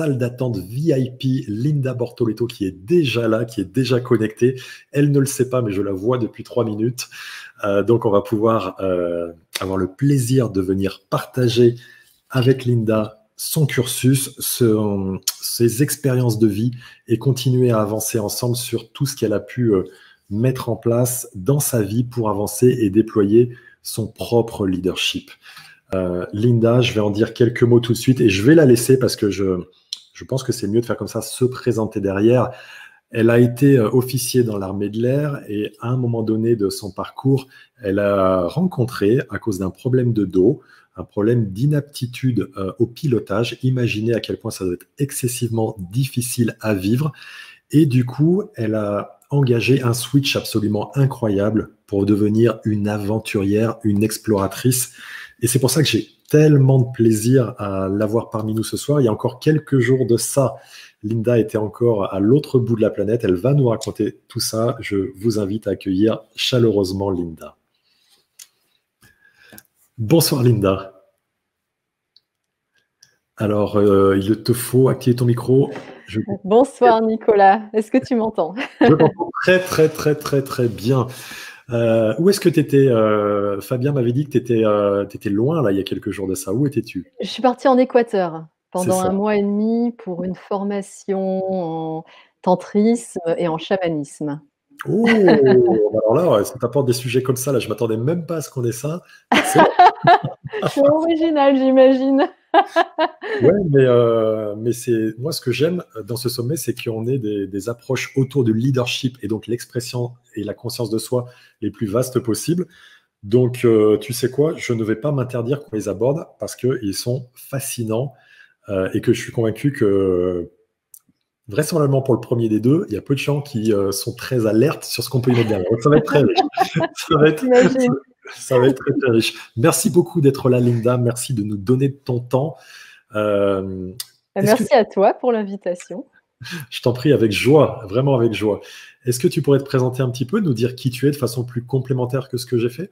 salle d'attente VIP, Linda Bortoleto, qui est déjà là, qui est déjà connectée. Elle ne le sait pas, mais je la vois depuis 3 minutes. Donc, on va pouvoir avoir le plaisir de venir partager avec Linda son cursus, ses expériences de vie et continuer à avancer ensemble sur tout ce qu'elle a pu mettre en place dans sa vie pour avancer et déployer son propre leadership. Linda, je vais en dire quelques mots tout de suite et je vais la laisser parce que je pense que c'est mieux de faire comme ça, se présenter derrière. Elle a été officier dans l'armée de l'air et à un moment donné de son parcours, elle a rencontré, à cause d'un problème de dos, un problème d'inaptitude au pilotage. Imaginez à quel point ça doit être excessivement difficile à vivre. Et du coup, elle a engagé un switch absolument incroyable pour devenir une aventurière, une exploratrice. Et c'est pour ça que j'ai tellement de plaisir à l'avoir parmi nous ce soir. Il y a encore quelques jours de ça, Linda était encore à l'autre bout de la planète. Elle va nous raconter tout ça. Je vous invite à accueillir chaleureusement Linda. Bonsoir Linda. Alors, il te faut activer ton micro. Bonsoir Nicolas, est-ce que tu m'entends? Je t'entends très très très très très bien. Où est-ce que tu étais? Fabien m'avait dit que tu étais loin là, il y a quelques jours de ça. Où étais-tu? Je suis partie en Équateur pendant ça. 1 mois et demi pour une formation en tantrisme et en chamanisme. Oh, alors là, si tu apportes des sujets comme ça, là, je m'attendais même pas à ce qu'on ait ça. C'est original, j'imagine. Ouais, mais c'est moi ce que j'aime dans ce sommet, c'est qu'on ait des approches autour du leadership et donc l'expression et la conscience de soi les plus vastes possibles. Donc, tu sais quoi, je ne vais pas m'interdire qu'on les aborde parce qu'ils sont fascinants et que je suis convaincu que vraisemblablement pour le premier des deux, il y a peu de gens qui sont très alertes sur ce qu'on peut y mettre derrière. Donc, ça va être très riche. Ça va être très, très riche. Merci beaucoup d'être là, Linda. Merci de nous donner de ton temps. Merci à toi pour l'invitation. Je t'en prie, avec joie, vraiment avec joie. Est-ce que tu pourrais te présenter un petit peu, nous dire qui tu es de façon plus complémentaire que ce que j'ai fait?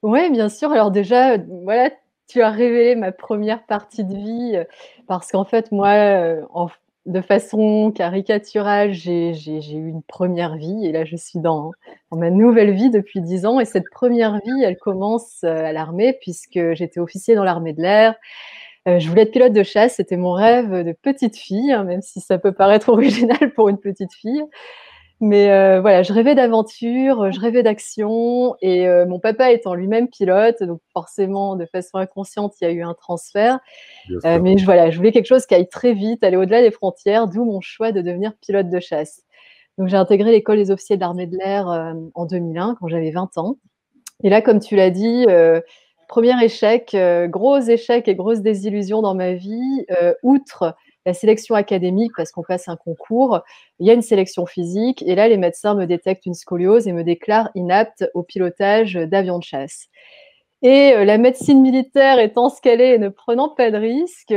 Oui, bien sûr. Alors déjà, voilà, tu as révélé ma première partie de vie parce qu'en fait, moi, de façon caricaturale, j'ai eu une première vie et là, je suis dans ma nouvelle vie depuis 10 ans et cette première vie, elle commence à l'armée puisque j'étais officier dans l'armée de l'air. Je voulais être pilote de chasse, c'était mon rêve de petite fille, hein, même si ça peut paraître original pour une petite fille. Mais voilà, je rêvais d'aventure, je rêvais d'action et mon papa étant lui-même pilote, donc forcément, de façon inconsciente, il y a eu un transfert. Mais voilà, je voulais quelque chose qui aille très vite, aller au-delà des frontières, d'où mon choix de devenir pilote de chasse. Donc j'ai intégré l'école des officiers de l'armée de l'air en 2001, quand j'avais 20 ans. Et là, comme tu l'as dit, premier échec, gros échec et grosse désillusion dans ma vie, outre la sélection académique, parce qu'on passe un concours, il y a une sélection physique, et là, les médecins me détectent une scoliose et me déclarent inapte au pilotage d'avions de chasse. Et la médecine militaire étant ce qu'elle est et ne prenant pas de risque,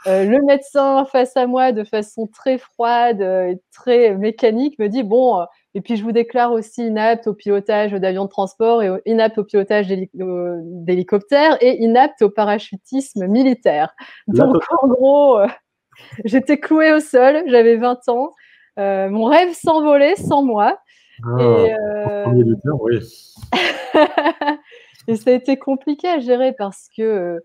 le médecin face à moi, de façon très froide et très mécanique, me dit « Bon, et puis je vous déclare aussi inapte au pilotage d'avions de transport et inapte au pilotage d'hélicoptères et inapte au parachutisme militaire. » Donc, en gros, j'étais clouée au sol, j'avais 20 ans. Mon rêve s'envolait sans moi. Et, oui. et ça a été compliqué à gérer parce que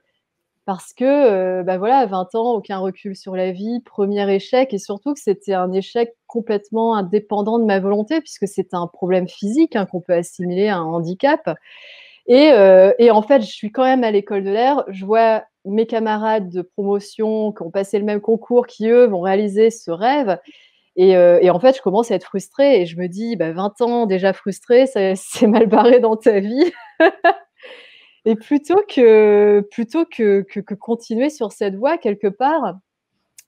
bah voilà, à 20 ans, aucun recul sur la vie, premier échec, et surtout que c'était un échec complètement indépendant de ma volonté, puisque c'était un problème physique qu'on peut assimiler à un handicap. Et en fait, je suis quand même à l'école de l'air, je vois mes camarades de promotion qui ont passé le même concours, qui eux vont réaliser ce rêve. Et en fait, je commence à être frustrée et je me dis, bah, 20 ans déjà frustrée, c'est mal barré dans ta vie. Et plutôt que continuer sur cette voie, quelque part,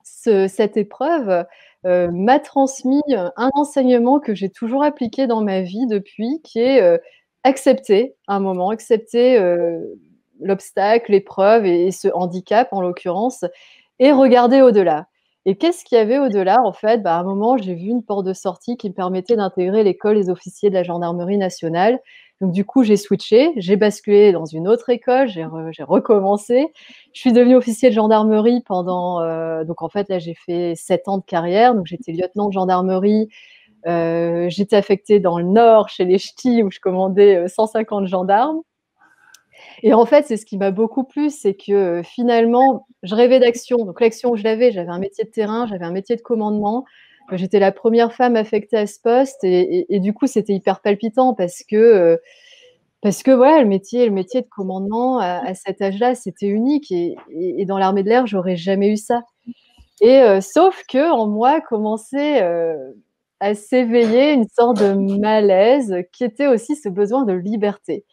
cette épreuve m'a transmis un enseignement que j'ai toujours appliqué dans ma vie depuis, qui est accepter un moment, accepter l'obstacle, l'épreuve et ce handicap en l'occurrence, et regarder au-delà. Et qu'est-ce qu'il y avait au-delà? En fait, bah, à un moment, j'ai vu une porte de sortie qui me permettait d'intégrer l'école des officiers de la gendarmerie nationale. Donc du coup, j'ai switché, j'ai basculé dans une autre école, j'ai recommencé. Je suis devenue officier de gendarmerie pendant donc en fait là j'ai fait 7 ans de carrière, donc j'étais lieutenant de gendarmerie. J'étais affectée dans le nord chez les ch'tis où je commandais 150 gendarmes. Et en fait, c'est ce qui m'a beaucoup plu, c'est que finalement, je rêvais d'action. Donc l'action que j'avais un métier de terrain, j'avais un métier de commandement. J'étais la première femme affectée à ce poste et du coup, c'était hyper palpitant parce que voilà, le métier de commandement à cet âge-là, c'était unique et dans l'armée de l'air, j'aurais jamais eu ça. Et sauf que en moi commençait à s'éveiller une sorte de malaise qui était aussi ce besoin de liberté.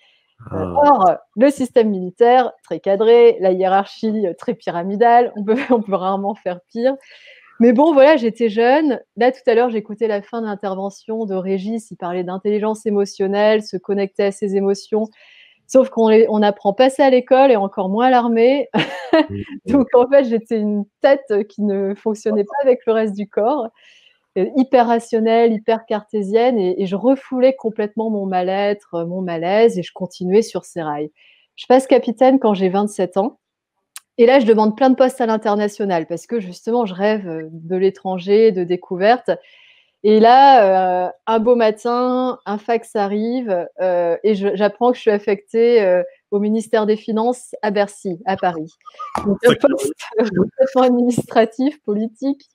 Ah, Or, le système militaire, très cadré, la hiérarchie très pyramidale, on peut rarement faire pire. Mais bon, voilà, j'étais jeune. Là, tout à l'heure, j'écoutais la fin de l'intervention de Régis. Il parlait d'intelligence émotionnelle, se connecter à ses émotions. Sauf on n'apprend pas ça à l'école et encore moins à l'armée. Donc, en fait, j'étais une tête qui ne fonctionnait pas avec le reste du corps, hyper rationnelle, hyper cartésienne, et je refoulais complètement mon mal-être, mon malaise, et je continuais sur ces rails. Je passe capitaine quand j'ai 27 ans. Et là, je demande plein de postes à l'international parce que justement, je rêve de l'étranger, de découverte. Et là, un beau matin, un fax arrive et j'apprends que je suis affectée au ministère des Finances à Bercy, à Paris. Donc, un poste complètement administratif, politique.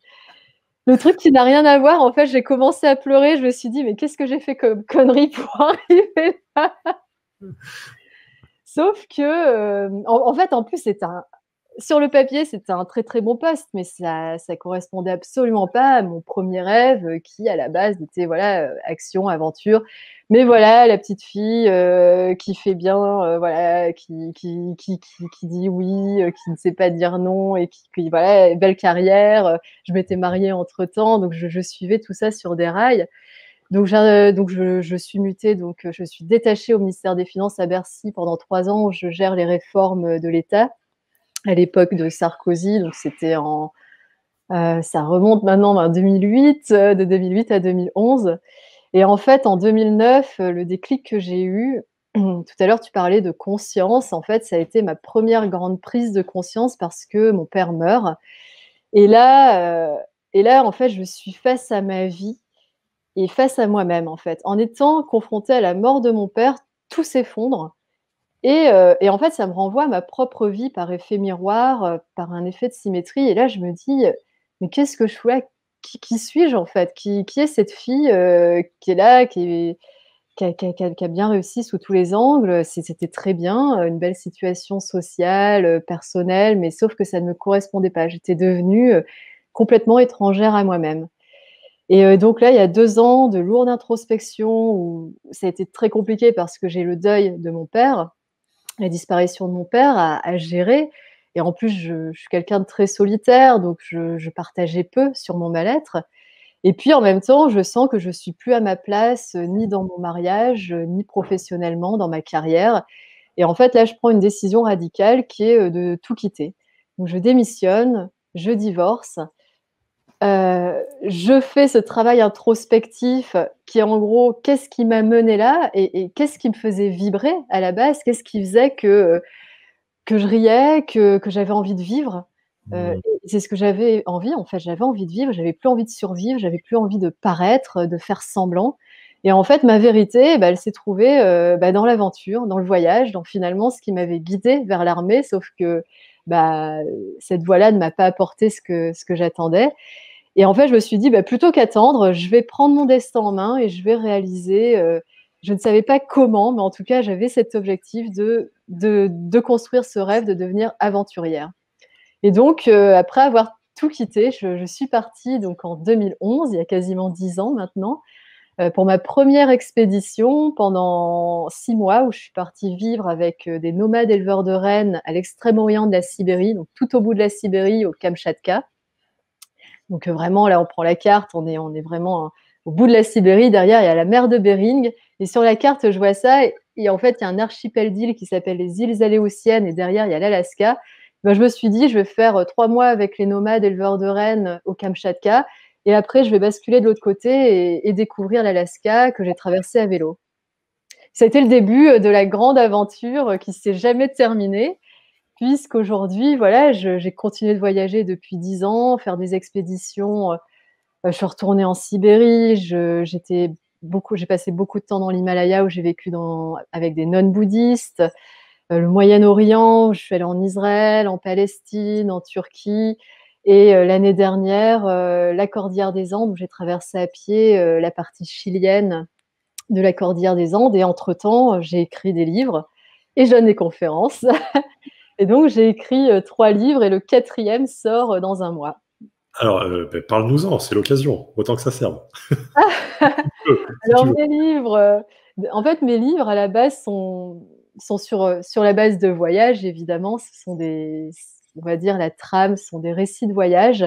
Le truc qui n'a rien à voir, en fait, j'ai commencé à pleurer. Je me suis dit, mais qu'est-ce que j'ai fait comme connerie pour arriver là? Sauf que, en fait, en plus, sur le papier, c'était un très très bon poste, mais ça correspondait absolument pas à mon premier rêve, qui à la base était voilà action, aventure. Mais voilà, la petite fille qui fait bien, voilà, qui dit oui, qui ne sait pas dire non et qui voilà, belle carrière. Je m'étais mariée entre temps, donc je suivais tout ça sur des rails. Donc, je suis mutée, donc je suis détachée au ministère des Finances à Bercy pendant 3 ans où je gère les réformes de l'État à l'époque de Sarkozy. Donc, ça remonte maintenant à 2008, de 2008 à 2011. Et en fait, en 2009, le déclic que j'ai eu, tout à l'heure, tu parlais de conscience. En fait, ça a été ma première grande prise de conscience parce que mon père meurt. Et là, en fait, je suis face à ma vie et face à moi-même, en fait. En étant confrontée à la mort de mon père, tout s'effondre. Et en fait, ça me renvoie à ma propre vie par effet miroir, par un effet de symétrie. Et là, je me dis, mais qu'est-ce que je fais là? Qui suis-je en fait? Qui est cette fille qui est là, qui a bien réussi sous tous les angles? C'était très bien, une belle situation sociale, personnelle, mais sauf que ça ne me correspondait pas. J'étais devenue complètement étrangère à moi-même. Et donc là, il y a 2 ans de lourde introspection où ça a été très compliqué parce que j'ai le deuil de mon père, la disparition de mon père à gérer. Et en plus, je suis quelqu'un de très solitaire, donc je partageais peu sur mon mal-être. Et puis en même temps, je sens que je suis plus à ma place, ni dans mon mariage, ni professionnellement dans ma carrière. Et en fait, là, je prends une décision radicale qui est de tout quitter. Donc je démissionne, je divorce. Je fais ce travail introspectif qui est en gros, qu'est-ce qui m'a mené là et qu'est-ce qui me faisait vibrer à la base? Qu'est-ce qui faisait que je riais, que j'avais envie de vivre? Et c'est ce que j'avais envie, en fait, j'avais envie de vivre, j'avais plus envie de survivre, j'avais plus envie de paraître, de faire semblant. Et en fait, ma vérité, bah, elle s'est trouvée, dans l'aventure, dans le voyage, dans finalement ce qui m'avait guidée vers l'armée, sauf que, bah, cette voie-là ne m'a pas apporté ce que j'attendais. Et en fait, je me suis dit, bah, plutôt qu'attendre, je vais prendre mon destin en main et je vais réaliser. Je ne savais pas comment, mais en tout cas, j'avais cet objectif de construire ce rêve de devenir aventurière. Et donc, après avoir tout quitté, je suis partie donc en 2011, il y a quasiment 10 ans maintenant, pour ma première expédition pendant 6 mois où je suis partie vivre avec des nomades éleveurs de rennes à l'extrême orient de la Sibérie, donc tout au bout de la Sibérie, au Kamtchatka. Donc vraiment, là, on prend la carte, on est vraiment au bout de la Sibérie. Derrière, il y a la mer de Bering. Et sur la carte, je vois ça. Et en fait, il y a un archipel d'îles qui s'appelle les îles Aléoutiennes. Et derrière, il y a l'Alaska. Ben, je me suis dit, je vais faire 3 mois avec les nomades éleveurs de rennes au Kamtchatka. Et après, je vais basculer de l'autre côté et découvrir l'Alaska que j'ai traversé à vélo. ça a été le début de la grande aventure qui s'est jamais terminée, puisqu'aujourd'hui, voilà, j'ai continué de voyager depuis 10 ans, faire des expéditions. Je suis retournée en Sibérie, j'ai passé beaucoup de temps dans l'Himalaya où j'ai vécu avec des nonnes bouddhistes, le Moyen-Orient, je suis allée en Israël, en Palestine, en Turquie. Et l'année dernière, la Cordillère des Andes, où j'ai traversé à pied la partie chilienne de la Cordillère des Andes. Et entre-temps, j'ai écrit des livres et je donne des conférences. Et donc, j'ai écrit 3 livres et le 4e sort dans un mois. Alors, parle-nous-en, c'est l'occasion, autant que ça serve. Si Alors, tu veux. mes livres, en fait, mes livres à la base sont sur la base de voyages, évidemment. Ce sont on va dire, la trame, ce sont des récits de voyage.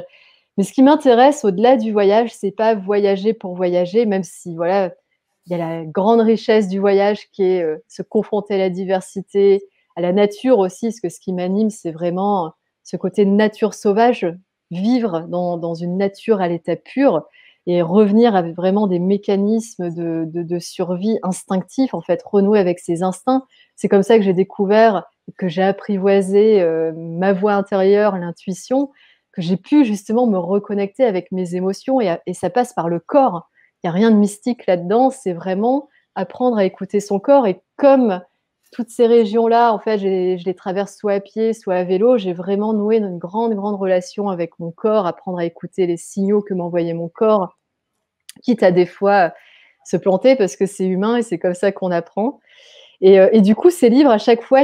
Mais ce qui m'intéresse au-delà du voyage, c'est pas voyager pour voyager, même si, voilà, il y a la grande richesse du voyage qui est se confronter à la diversité, à la nature aussi, parce que ce qui m'anime, c'est vraiment ce côté nature sauvage, vivre dans une nature à l'état pur et revenir avec vraiment des mécanismes de survie instinctifs, en fait, renouer avec ses instincts. C'est comme ça que j'ai découvert, que j'ai apprivoisé ma voix intérieure, l'intuition, que j'ai pu justement me reconnecter avec mes émotions et ça passe par le corps. Il n'y a rien de mystique là-dedans, c'est vraiment apprendre à écouter son corps. Et comme toutes ces régions-là, en fait, je les traverse soit à pied, soit à vélo, j'ai vraiment noué une grande, grande relation avec mon corps, apprendre à écouter les signaux que m'envoyait mon corps, quitte à des fois se planter parce que c'est humain et c'est comme ça qu'on apprend. Et du coup, ces livres, à chaque fois,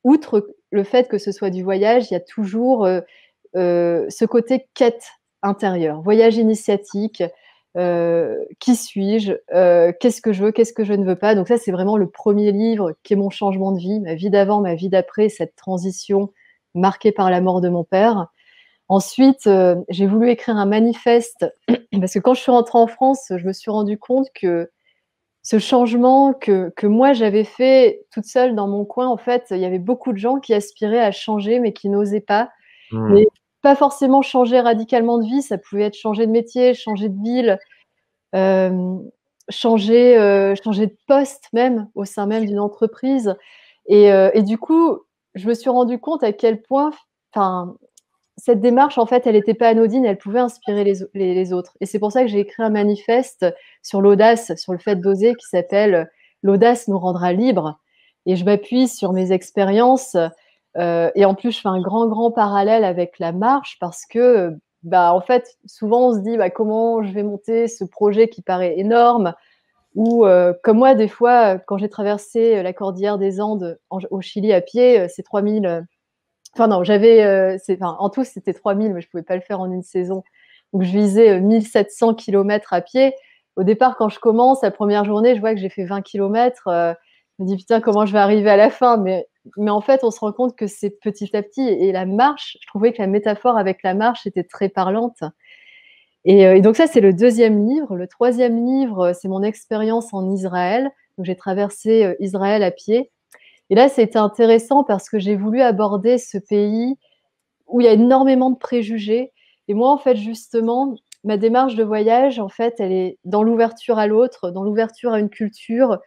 outre le fait que ce soit du voyage, il y a toujours ce côté quête intérieure, voyage initiatique, qui suis-je, qu'est-ce que je veux, qu'est-ce que je ne veux pas. Donc ça, c'est vraiment le premier livre qui est mon changement de vie, ma vie d'avant, ma vie d'après, cette transition marquée par la mort de mon père. Ensuite, j'ai voulu écrire un manifeste parce que quand je suis rentrée en France, je me suis rendu compte que ce changement que moi j'avais fait toute seule dans mon coin, en fait, il y avait beaucoup de gens qui aspiraient à changer mais qui n'osaient pas. Mais Hmm. pas forcément changer radicalement de vie, ça pouvait être changer de métier, changer de ville, euh, changer de poste même au sein même d'une entreprise. Et du coup, je me suis rendu compte à quel point, enfin, cette démarche, en fait, elle n'était pas anodine, elle pouvait inspirer les autres. Et c'est pour ça que j'ai écrit un manifeste sur l'audace, sur le fait d'oser, qui s'appelle L'audace nous rendra libres. Et je m'appuie sur mes expériences. Et en plus, je fais un grand, grand parallèle avec la marche parce que, bah, en fait, souvent, on se dit, bah, comment je vais monter ce projet qui paraît énorme? Ou comme moi, des fois, quand j'ai traversé la cordillère des Andes au Chili à pied, c'est 3000. Enfin non, en tout, c'était 3000, mais je ne pouvais pas le faire en une saison. Donc, je visais 1700 km à pied. Au départ, quand je commence, la première journée, je vois que j'ai fait 20 km. Je me dis, putain, comment je vais arriver à la fin? Mais en fait, on se rend compte que c'est petit à petit. Et la marche, je trouvais que la métaphore avec la marche était très parlante. Et donc ça, c'est le 2e livre. Le 3e livre, c'est mon expérience en Israël. Donc, j'ai traversé Israël à pied. Et là, c'était intéressant parce que j'ai voulu aborder ce pays où il y a énormément de préjugés. Et moi, en fait, justement, ma démarche de voyage, en fait, elle est dans l'ouverture à l'autre, dans l'ouverture à une culture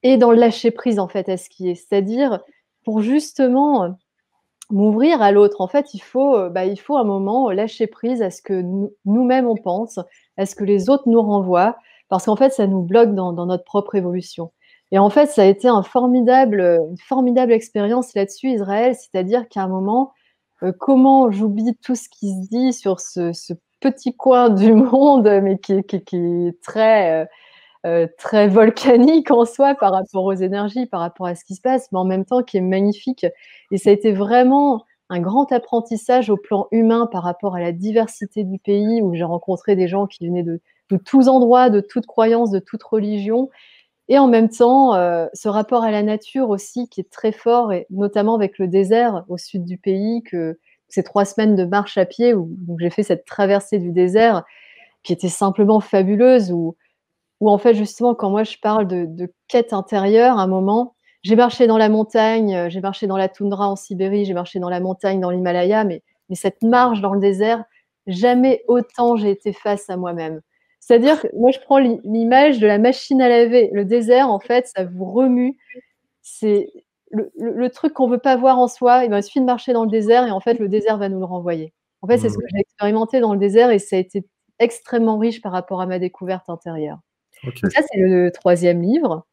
et dans le lâcher prise, en fait, à ce qui est. C'est-à-dire, pour justement m'ouvrir à l'autre, en fait, il faut un moment lâcher prise à ce que nous-mêmes on pense, à ce que les autres nous renvoient, parce qu'en fait, ça nous bloque dans notre propre évolution. Et en fait, ça a été une formidable expérience là-dessus, Israël, c'est-à-dire qu'à un moment, comment j'oublie tout ce qui se dit sur ce petit coin du monde, mais qui est très volcanique en soi par rapport aux énergies, par rapport à ce qui se passe, mais en même temps qui est magnifique. Et ça a été vraiment un grand apprentissage au plan humain par rapport à la diversité du pays, où j'ai rencontré des gens qui venaient de tous endroits, de toutes croyances, de toutes religions. Et en même temps, ce rapport à la nature aussi qui est très fort, et notamment avec le désert au sud du pays, que ces 3 semaines de marche à pied où j'ai fait cette traversée du désert qui était simplement fabuleuse, où en fait, justement, quand moi je parle de quête intérieure, à un moment, j'ai marché dans la montagne, j'ai marché dans la toundra en Sibérie, j'ai marché dans la montagne dans l'Himalaya, mais cette marche dans le désert, jamais autant j'ai été face à moi-même. C'est-à-dire que moi, je prends l'image de la machine à laver. Le désert, en fait, ça vous remue. C'est le truc qu'on veut pas voir en soi. Il suffit de marcher dans le désert et en fait, le désert va nous le renvoyer. En fait, c'est ce Mmh. que j'ai expérimenté dans le désert et ça a été extrêmement riche par rapport à ma découverte intérieure. OK. Donc ça, c'est le 3e livre.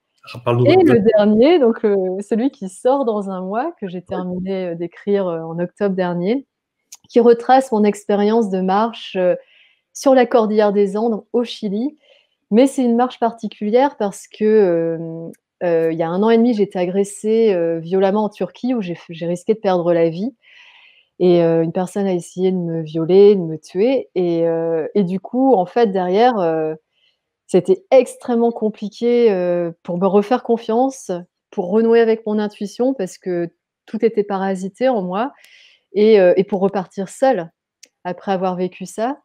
Parle-nous Et de le dernier, donc celui qui sort dans un mois, que j'ai terminé d'écrire en octobre dernier, qui retrace mon expérience de marche sur la cordillère des Andes au Chili. Mais c'est une marche particulière parce que il y a 1 an et demi, j'ai été agressée violemment en Turquie où j'ai risqué de perdre la vie. Et une personne a essayé de me violer, de me tuer. Et du coup, en fait, derrière, c'était extrêmement compliqué pour me refaire confiance, pour renouer avec mon intuition parce que tout était parasité en moi et pour repartir seule après avoir vécu ça.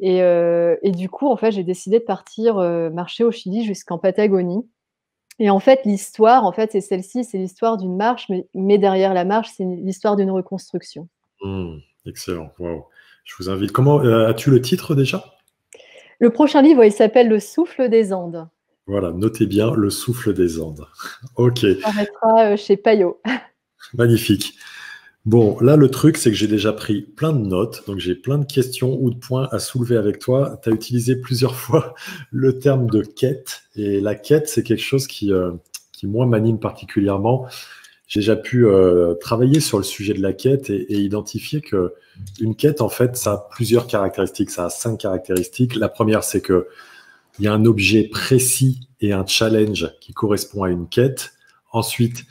Et du coup, en fait, j'ai décidé de partir marcher au Chili jusqu'en Patagonie. Et en fait, l'histoire, en fait, c'est celle-ci, c'est l'histoire d'une marche, mais derrière la marche, c'est l'histoire d'une reconstruction. Mmh, excellent, waouh. Je vous invite. Comment as-tu le titre déjà? Le prochain livre, il s'appelle Le souffle des Andes. Voilà, notez bien Le souffle des Andes. OK, Il paraîtra chez Payot. magnifique. Bon, là, le truc, c'est que j'ai déjà pris plein de notes, donc j'ai plein de questions ou de points à soulever avec toi. Tu as utilisé plusieurs fois le terme de quête, et la quête, c'est quelque chose qui moi, m'anime particulièrement. J'ai déjà pu travailler sur le sujet de la quête et identifier que une quête, en fait, ça a plusieurs caractéristiques. Ça a 5 caractéristiques. La première, c'est que il y a un objet précis et un challenge qui correspond à une quête. Ensuite,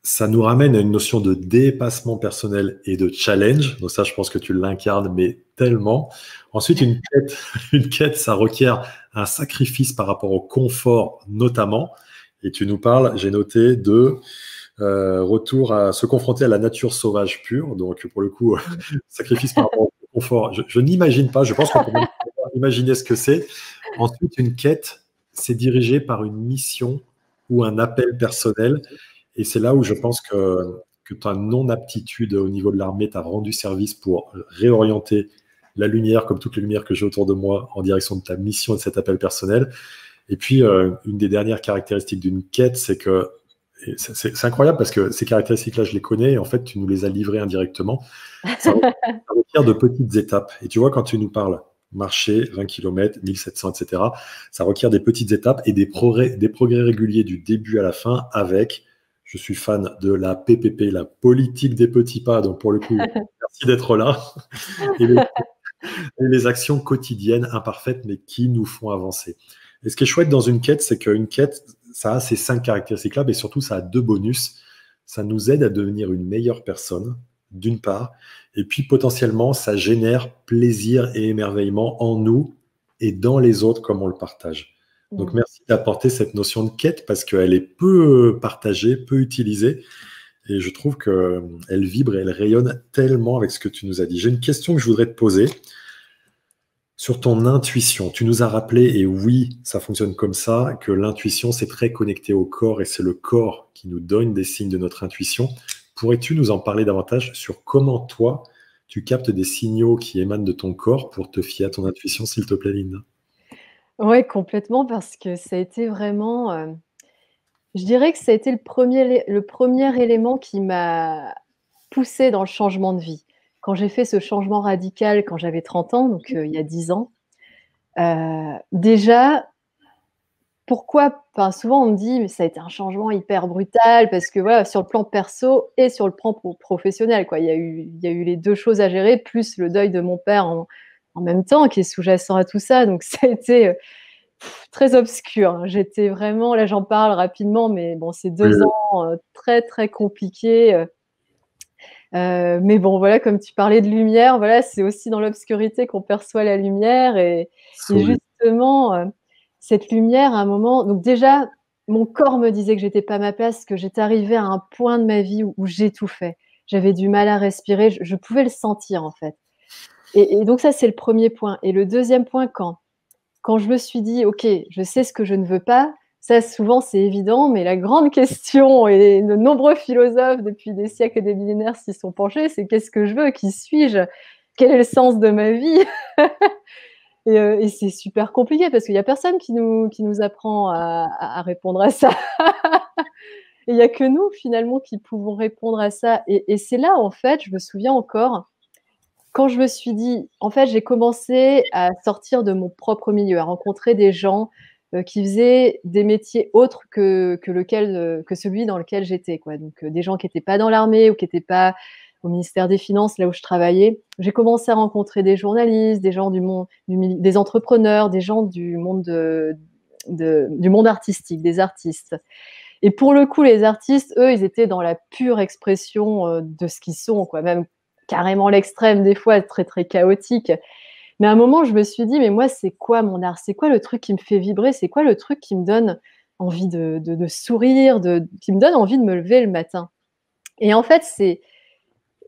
ça nous ramène à une notion de dépassement personnel et de challenge. Donc ça, je pense que tu l'incarnes, mais tellement. Ensuite, une quête, ça requiert un sacrifice par rapport au confort, notamment. Et tu nous parles, j'ai noté, de retour à se confronter à la nature sauvage pure. Donc, pour le coup, sacrifice par rapport au confort. Je n'imagine pas, je pense qu'on peut même pas imaginer ce que c'est. Ensuite, une quête, c'est dirigé par une mission ou un appel personnel. Et c'est là où je pense que ta non-aptitude au niveau de l'armée t'a rendu service pour réorienter la lumière, comme toutes les lumières que j'ai autour de moi, en direction de ta mission et de cet appel personnel. Et puis, une des dernières caractéristiques d'une quête, c'est que c'est incroyable parce que ces caractéristiques-là, je les connais et en fait, tu nous les as livrées indirectement. Ça requiert de petites étapes. Et tu vois, quand tu nous parles marcher 20 km, 1700, etc., ça requiert des petites étapes et des progrès réguliers du début à la fin avec, je suis fan de la PPP, la politique des petits pas. Donc, pour le coup, merci d'être là. Et les actions quotidiennes, imparfaites, mais qui nous font avancer. Et ce qui est chouette dans une quête, c'est qu'une quête, ça a ces 5 caractéristiques-là, mais surtout, ça a 2 bonus. Ça nous aide à devenir une meilleure personne, d'une part, et puis potentiellement, ça génère plaisir et émerveillement en nous et dans les autres, comme on le partage. Donc, merci d'apporter cette notion de quête parce qu'elle est peu partagée, peu utilisée. Et je trouve qu'elle vibre et elle rayonne tellement avec ce que tu nous as dit. J'ai une question que je voudrais te poser sur ton intuition. Tu nous as rappelé, et oui, ça fonctionne comme ça, que l'intuition, c'est très connecté au corps et c'est le corps qui nous donne des signes de notre intuition. Pourrais-tu nous en parler davantage sur comment toi, tu captes des signaux qui émanent de ton corps pour te fier à ton intuition, s'il te plaît, Linda? Ouais, complètement, parce que ça a été vraiment, je dirais que ça a été le premier élément qui m'a poussée dans le changement de vie. Quand j'ai fait ce changement radical quand j'avais 30 ans, donc il y a 10 ans, déjà, pourquoi enfin, souvent on me dit: «Mais ça a été un changement hyper brutal» parce que voilà, sur le plan perso et sur le plan professionnel, quoi. Il y a eu les 2 choses à gérer, plus le deuil de mon père en même temps, qui est sous-jacent à tout ça, donc ça a été, très obscur, hein. J'étais vraiment là, j'en parle rapidement, mais bon, c'est Oui, 2 ans, très, très compliqués, mais bon, voilà, comme tu parlais de lumière, voilà, c'est aussi dans l'obscurité qu'on perçoit la lumière et absolument. justement, cette lumière à un moment donc déjà, mon corps me disait que j'étais pas à ma place, que j'étais arrivée à un point de ma vie où j'étouffais. J'avais du mal à respirer, je pouvais le sentir, en fait et donc ça, c'est le 1er point et le 2e point, quand je me suis dit: «OK, je sais ce que je ne veux pas», ça souvent c'est évident, mais la grande question et de nombreux philosophes depuis des siècles et des millénaires s'y sont penchés, c'est: «Qu'est-ce que je veux? Qui suis-je? Quel est le sens de ma vie?» Et c'est super compliqué parce qu'il y a personne qui nous apprend à répondre à ça. Et il y a que nous, finalement, qui pouvons répondre à ça. Et c'est là, en fait, je me souviens encore, quand je me suis dit, en fait, j'ai commencé à sortir de mon propre milieu, à rencontrer des gens qui faisaient des métiers autres que celui dans lequel j'étais, quoi. Donc, des gens qui n'étaient pas dans l'armée ou qui n'étaient pas au ministère des Finances, là où je travaillais. J'ai commencé à rencontrer des journalistes, des gens des entrepreneurs, des gens du monde du monde artistique, des artistes. Et pour le coup, les artistes, eux, ils étaient dans la pure expression de ce qu'ils sont, quoi. Même carrément l'extrême, des fois, très, très chaotique. Mais à un moment, je me suis dit, mais moi, c'est quoi mon art? C'est quoi le truc qui me fait vibrer? C'est quoi le truc qui me donne envie de sourire, qui me donne envie de me lever le matin? Et en fait,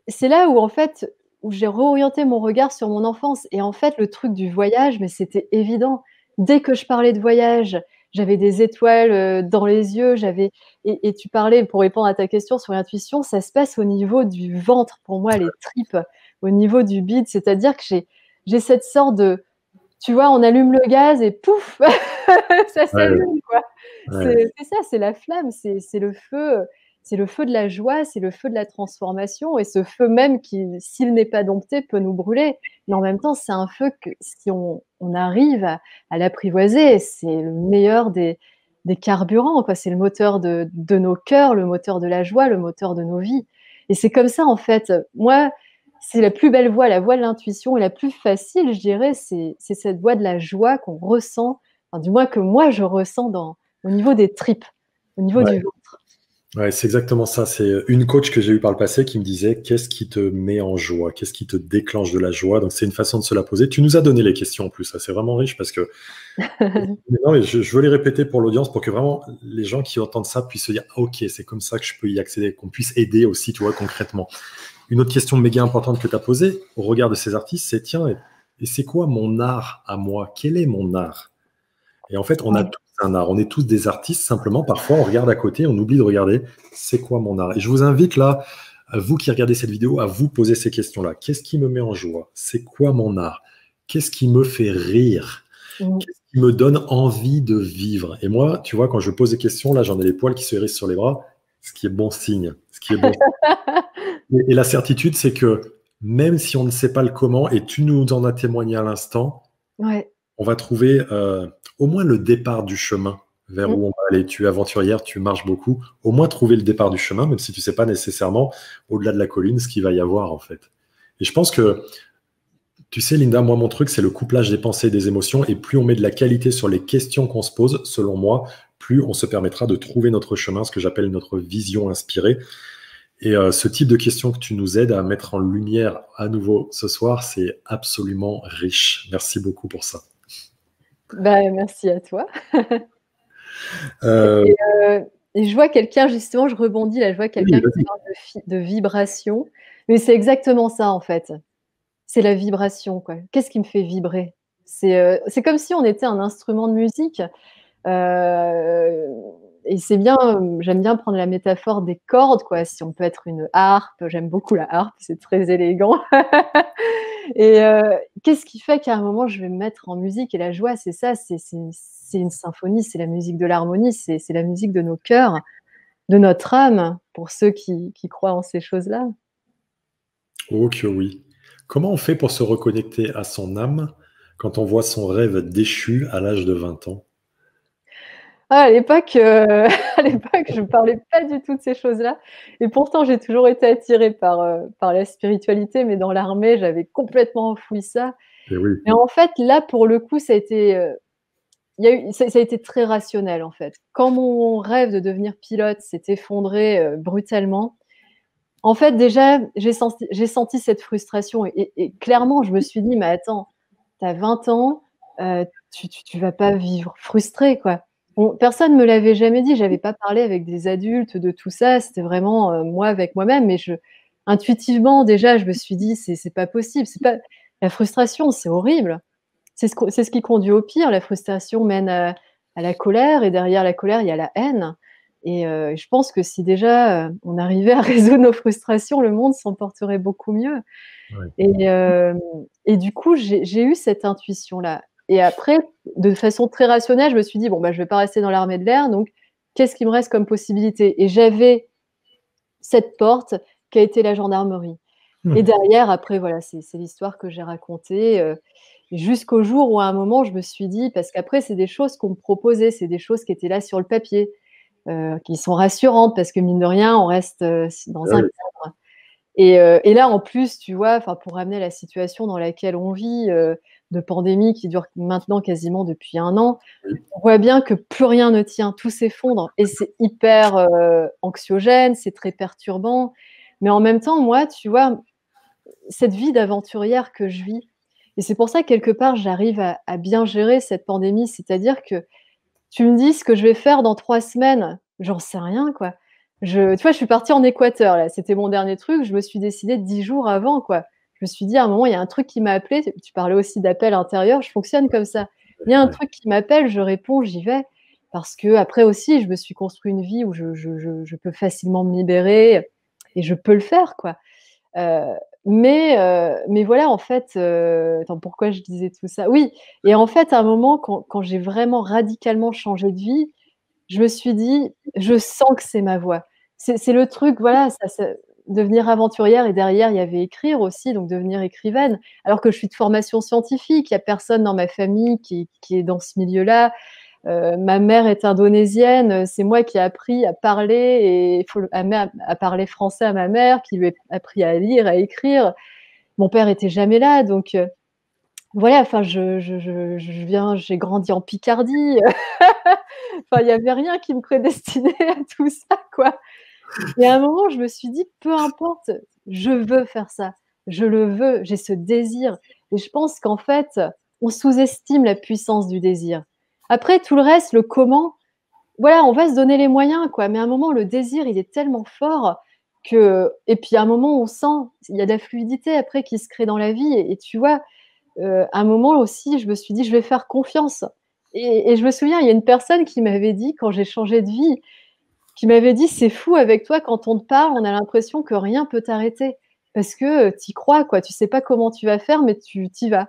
c'est là où, en fait, où j'ai réorienté mon regard sur mon enfance. Et en fait, le truc du voyage, mais c'était évident. Dès que je parlais de voyage, j'avais des étoiles dans les yeux. Et tu parlais, pour répondre à ta question sur l'intuition, ça se passe au niveau du ventre, pour moi, les tripes, au niveau du bide. C'est-à-dire que j'ai cette sorte de, tu vois, on allume le gaz et pouf, ça s'allume, quoi. C'est ça, c'est la flamme, c'est le feu. C'est le feu de la joie, c'est le feu de la transformation, et ce feu même qui, s'il n'est pas dompté, peut nous brûler. Mais en même temps, c'est un feu que si on arrive à l'apprivoiser, c'est le meilleur des carburants, quoi. C'est le moteur de nos cœurs, le moteur de la joie, le moteur de nos vies. Et c'est comme ça, en fait. Moi, c'est la plus belle voie, la voie de l'intuition, et la plus facile, je dirais, c'est cette voie de la joie qu'on ressent, enfin, du moins que moi, je ressens au niveau des tripes, au niveau du ventre. Ouais, c'est exactement ça. C'est une coach que j'ai eue par le passé qui me disait qu'est-ce qui te met en joie, qu'est-ce qui te déclenche de la joie. Donc c'est une façon de se la poser. Tu nous as donné les questions en plus, ça c'est vraiment riche parce que non, mais je veux les répéter pour l'audience pour que vraiment les gens qui entendent ça puissent se dire ah, ok, c'est comme ça que je peux y accéder, qu'on puisse aider aussi, tu vois, concrètement. Une autre question méga importante que tu as posée au regard de ces artistes, c'est tiens, et c'est quoi mon art à moi? Quel est mon art? Et en fait, on a tous un art. On est tous des artistes. Simplement, parfois, on regarde à côté, on oublie de regarder c'est quoi mon art. Et je vous invite là, vous qui regardez cette vidéo, à vous poser ces questions-là. Qu'est-ce qui me met en joie? C'est quoi mon art? Qu'est-ce qui me fait rire? Qu'est-ce qui me donne envie de vivre? Et moi, tu vois, quand je pose des questions, là, j'en ai les poils qui se hérissent sur les bras, ce qui est bon signe. Ce qui est bon. Et la certitude, c'est que même si on ne sait pas le comment, et tu nous en as témoigné à l'instant, on va trouver au moins le départ du chemin vers où on va aller. Tu es aventurière, tu marches beaucoup. Au moins trouver le départ du chemin, même si tu ne sais pas nécessairement au-delà de la colline ce qu'il va y avoir en fait. Et je pense que, tu sais Linda, moi mon truc c'est le couplage des pensées et des émotions, et plus on met de la qualité sur les questions qu'on se pose, selon moi, plus on se permettra de trouver notre chemin, ce que j'appelle notre vision inspirée. Et ce type de questions que tu nous aides à mettre en lumière à nouveau ce soir, c'est absolument riche. Merci beaucoup pour ça. Merci à toi. Et je vois quelqu'un, justement, je rebondis là, je vois quelqu'un qui parle de vibration. Mais c'est exactement ça, en fait. C'est la vibration, quoi. Qu'est-ce qui me fait vibrer? C'est comme si on était un instrument de musique. Et c'est bien, j'aime bien prendre la métaphore des cordes, quoi. Si on peut être une harpe, j'aime beaucoup la harpe, c'est très élégant. Et qu'est-ce qui fait qu'à un moment, je vais me mettre en musique? Et la joie, c'est ça, c'est une symphonie, c'est la musique de l'harmonie, c'est la musique de nos cœurs, de notre âme, pour ceux qui croient en ces choses-là. Oh que oui. Comment on fait pour se reconnecter à son âme quand on voit son rêve déchu à l'âge de 20 ans? Ah, à l'époque, je ne parlais pas du tout de ces choses-là, et pourtant j'ai toujours été attirée par la spiritualité, mais dans l'armée, j'avais complètement enfoui ça. Et oui. Et en fait, là, pour le coup, ça a été, ça a été très rationnel, en fait. Quand mon rêve de devenir pilote s'est effondré brutalement, en fait, déjà, j'ai senti cette frustration, et clairement, je me suis dit: «Mais attends, tu as 20 ans, tu vas pas vivre frustrée, quoi». Personne me l'avait jamais dit, j'avais pas parlé avec des adultes de tout ça, c'était vraiment, moi avec moi-même, mais intuitivement, déjà, je me suis dit: «C'est pas possible, c'est pas la frustration, c'est horrible». C'est ce qui conduit au pire. La frustration mène à la colère, et derrière la colère, il y a la haine. Et je pense que si déjà on arrivait à résoudre nos frustrations, le monde s'en porterait beaucoup mieux. Ouais. Et du coup, j'ai eu cette intuition-là. Et après, de façon très rationnelle, je me suis dit, bon, bah, je vais pas rester dans l'armée de l'air, donc qu'est-ce qui me reste comme possibilité? Et j'avais cette porte qui a été la gendarmerie. Et derrière, après, voilà, c'est l'histoire que j'ai racontée, jusqu'au jour où à un moment, je me suis dit, parce qu'après, c'est des choses qu'on me proposait, c'est des choses qui étaient là sur le papier, qui sont rassurantes, parce que mine de rien, on reste dans un cadre. Et là, en plus, tu vois, enfin, pour ramener la situation dans laquelle on vit, de pandémie qui dure maintenant quasiment depuis 1 an, on voit bien que plus rien ne tient, tout s'effondre et c'est hyper anxiogène, c'est très perturbant. Mais en même temps, moi, tu vois, cette vie d'aventurière que je vis, et c'est pour ça que quelque part, j'arrive à bien gérer cette pandémie, c'est-à-dire que tu me dis ce que je vais faire dans 3 semaines, j'en sais rien, quoi. Tu vois, je suis partie en Équateur, là, c'était mon dernier truc, je me suis décidée 10 jours avant, quoi. Je me suis dit à un moment, il y a un truc qui m'a appelée, tu parlais aussi d'appel intérieur, je fonctionne comme ça. Il y a un truc qui m'appelle, je réponds, j'y vais. Parce qu'après aussi, je me suis construit une vie où je peux facilement me libérer et je peux le faire, quoi. Mais voilà, en fait, attends, pourquoi je disais tout ça? Oui, et en fait, à un moment, quand j'ai vraiment radicalement changé de vie, je me suis dit: «Je sens que c'est ma voie». C'est le truc, voilà, ça devenir aventurière et derrière, il y avait écrire aussi, donc devenir écrivaine. Alors que je suis de formation scientifique, il y a personne dans ma famille qui est dans ce milieu-là. Ma mère est indonésienne, c'est moi qui ai appris à parler et à parler français à ma mère, qui lui a appris à lire, à écrire. Mon père était jamais là, donc voilà, enfin j'ai grandi en Picardie, enfin il y avait rien qui me prédestinait à tout ça, quoi. Et à un moment, je me suis dit: «Peu importe, je veux faire ça, je le veux, j'ai ce désir». Et je pense qu'en fait, on sous-estime la puissance du désir. Après tout le reste, le comment, voilà, on va se donner les moyens, quoi, mais à un moment, le désir, il est tellement fort et puis à un moment, on sent, il y a de la fluidité après qui se crée dans la vie et tu vois, à un moment aussi, je me suis dit: «Je vais faire confiance». Et je me souviens, il y a une personne qui m'avait dit, quand j'ai changé de vie, qui m'avait dit: «C'est fou avec toi, quand on te parle, on a l'impression que rien peut t'arrêter parce que, tu y crois, quoi. Tu sais pas comment tu vas faire, mais tu y vas».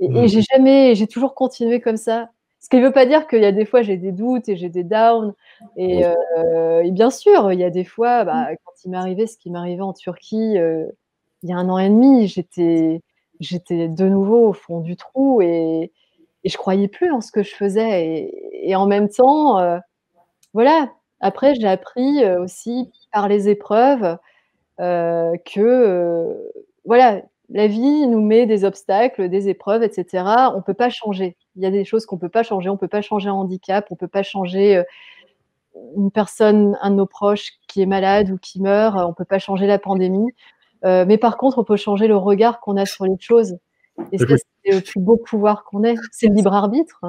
Et j'ai toujours continué comme ça. Ce qui ne veut pas dire qu'il y a des fois, j'ai des doutes et j'ai des downs et bien sûr, il y a des fois, bah, quand il m'est arrivé ce qui m'est arrivé en Turquie, il y a 1 an et demi, j'étais de nouveau au fond du trou et je croyais plus en ce que je faisais et en même temps, voilà. Après, j'ai appris, aussi par les épreuves, que, voilà, la vie nous met des obstacles, des épreuves et cetera. On peut pas changer. Il y a des choses qu'on peut pas changer. On peut pas changer un handicap, on peut pas changer, une personne, un de nos proches qui est malade ou qui meurt, on peut pas changer la pandémie. Mais par contre, on peut changer le regard qu'on a sur les choses et ça, Écoute, c'est le plus beau pouvoir qu'on ait. C'est le libre arbitre.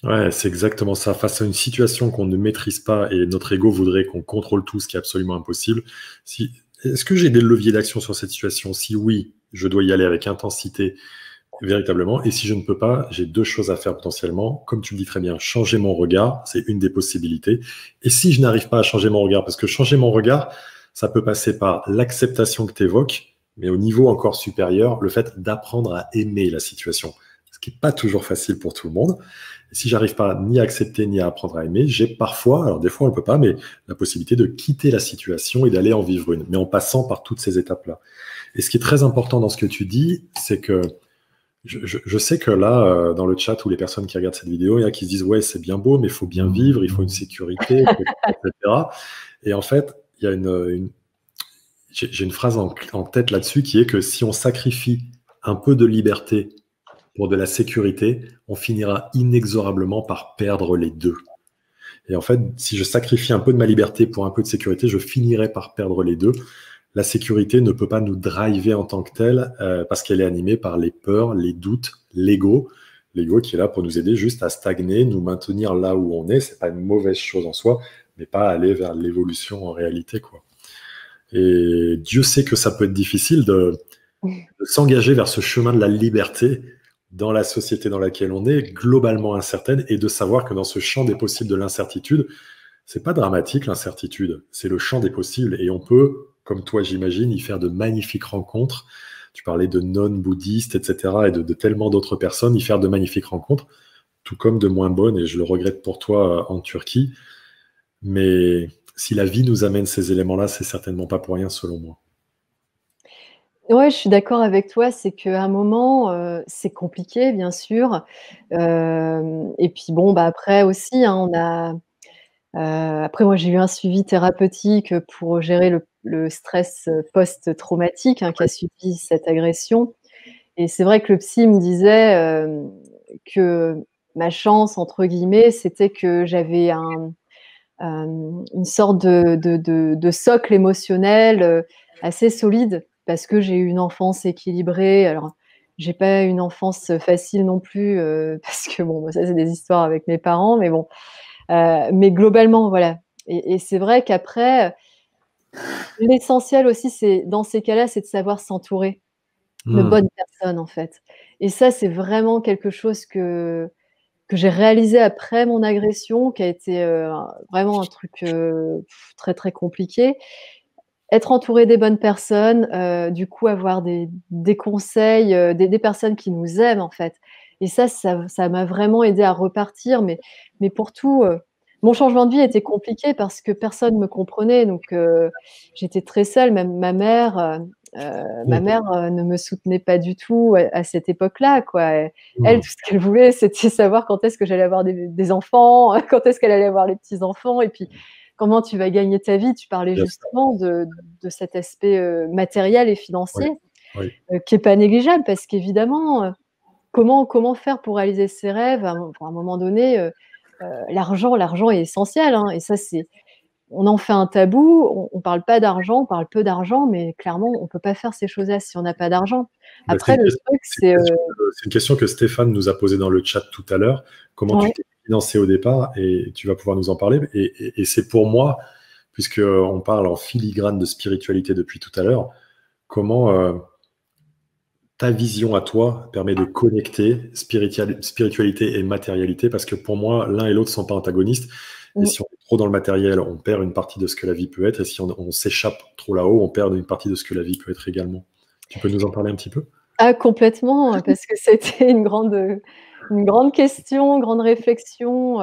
ouais, c'est exactement ça. Face à une situation qu'on ne maîtrise pas et notre ego voudrait qu'on contrôle tout, ce qui est absolument impossible. Est-ce que j'ai des leviers d'action sur cette situation? Si oui, je dois y aller avec intensité, véritablement. Et si je ne peux pas, j'ai 2 choses à faire potentiellement. Comme tu le dis très bien, changer mon regard, c'est une des possibilités. Et si je n'arrive pas à changer mon regard, parce que changer mon regard, ça peut passer par l'acceptation que tu évoques, mais au niveau encore supérieur, le fait d'apprendre à aimer la situation, ce qui n'est pas toujours facile pour tout le monde. Et si j'arrive pas ni à accepter ni à apprendre à aimer, j'ai parfois, alors des fois on ne peut pas, mais la possibilité de quitter la situation et d'aller en vivre une, mais en passant par toutes ces étapes-là. Et ce qui est très important dans ce que tu dis, c'est que je sais que là, dans le chat, ou les personnes qui regardent cette vidéo, il y a qui se disent ouais, c'est bien beau, mais il faut bien vivre, il faut une sécurité, etc. Et en fait, il y a j'ai une phrase en tête là-dessus qui est que si on sacrifie un peu de liberté pour de la sécurité, on finira inexorablement par perdre les deux. Et en fait, si je sacrifie un peu de ma liberté pour un peu de sécurité, je finirai par perdre les deux. La sécurité ne peut pas nous driver en tant que telle parce qu'elle est animée par les peurs, les doutes, l'ego. L'ego qui est là pour nous aider juste à stagner, nous maintenir là où on est. C'est pas une mauvaise chose en soi, mais pas aller vers l'évolution en réalité, quoi. Et Dieu sait que ça peut être difficile de s'engager vers ce chemin de la liberté dans la société dans laquelle on est, globalement incertaine, et de savoir que dans ce champ des possibles de l'incertitude, c'est pas dramatique l'incertitude, c'est le champ des possibles, et on peut, comme toi j'imagine, y faire de magnifiques rencontres, tu parlais de non-bouddhistes, etc., et de tellement d'autres personnes, y faire de magnifiques rencontres, tout comme de moins bonnes, et je le regrette pour toi en Turquie. Mais si la vie nous amène ces éléments-là, c'est certainement pas pour rien, selon moi. Ouais, je suis d'accord avec toi, c'est qu'à un moment, c'est compliqué, bien sûr. Et puis bon, bah, après aussi, hein, après moi, j'ai eu un suivi thérapeutique, pour gérer le stress, post-traumatique, hein, qui a suivi cette agression. Et c'est vrai que le psy me disait, que ma «chance» entre guillemets, c'était que j'avais une sorte de socle émotionnel, assez solide parce que j'ai eu une enfance équilibrée. Alors, j'ai pas eu une enfance facile non plus, parce que bon, bah, ça, c'est des histoires avec mes parents, mais bon, mais globalement, voilà. Et c'est vrai qu'après, l'essentiel aussi, c'est dans ces cas-là, c'est de savoir s'entourer de Hmm. bonnes personnes, en fait. Et ça, c'est vraiment quelque chose que j'ai réalisé après mon agression, qui a été, vraiment un truc, très, très compliqué. Être entouré des bonnes personnes, du coup avoir des conseils, des personnes qui nous aiment, en fait. Et ça m'a vraiment aidée à repartir, mais pour tout, mon changement de vie était compliqué parce que personne me comprenait, donc j'étais très seule. Même ma Hmm. mère, ne me soutenait pas du tout à cette époque-là, quoi. Elle, Hmm. tout ce qu'elle voulait, c'était savoir quand est-ce que j'allais avoir des enfants, quand est-ce qu'elle allait avoir les petits-enfants, et puis comment tu vas gagner ta vie. Tu parlais Bien sûr. justement de cet aspect, matériel et Oui, financier, oui. qui est pas négligeable parce qu'évidemment, comment faire pour réaliser ses rêves? À un moment donné, l'argent est essentiel, hein, et ça, on en fait un tabou, on parle pas d'argent, on parle peu d'argent, mais clairement, on peut pas faire ces choses-là si on n'a pas d'argent. Bah, Après le truc, c'est, c'est une question que Stéphane nous a posée dans le chat tout à l'heure. Comment tu ouais. t'es financé au départ? Et tu vas pouvoir nous en parler. Et c'est pour moi, puisqu'on parle en filigrane de spiritualité depuis tout à l'heure, comment ta vision à toi permet de connecter spiritualité et matérialité, parce que pour moi, l'un et l'autre ne sont pas antagonistes. Et Mmh. si on est trop dans le matériel, on perd une partie de ce que la vie peut être. Et si on s'échappe trop là-haut, on perd une partie de ce que la vie peut être également. Tu peux nous en parler un petit peu? Ah complètement, parce que c'était une grande question, grande réflexion,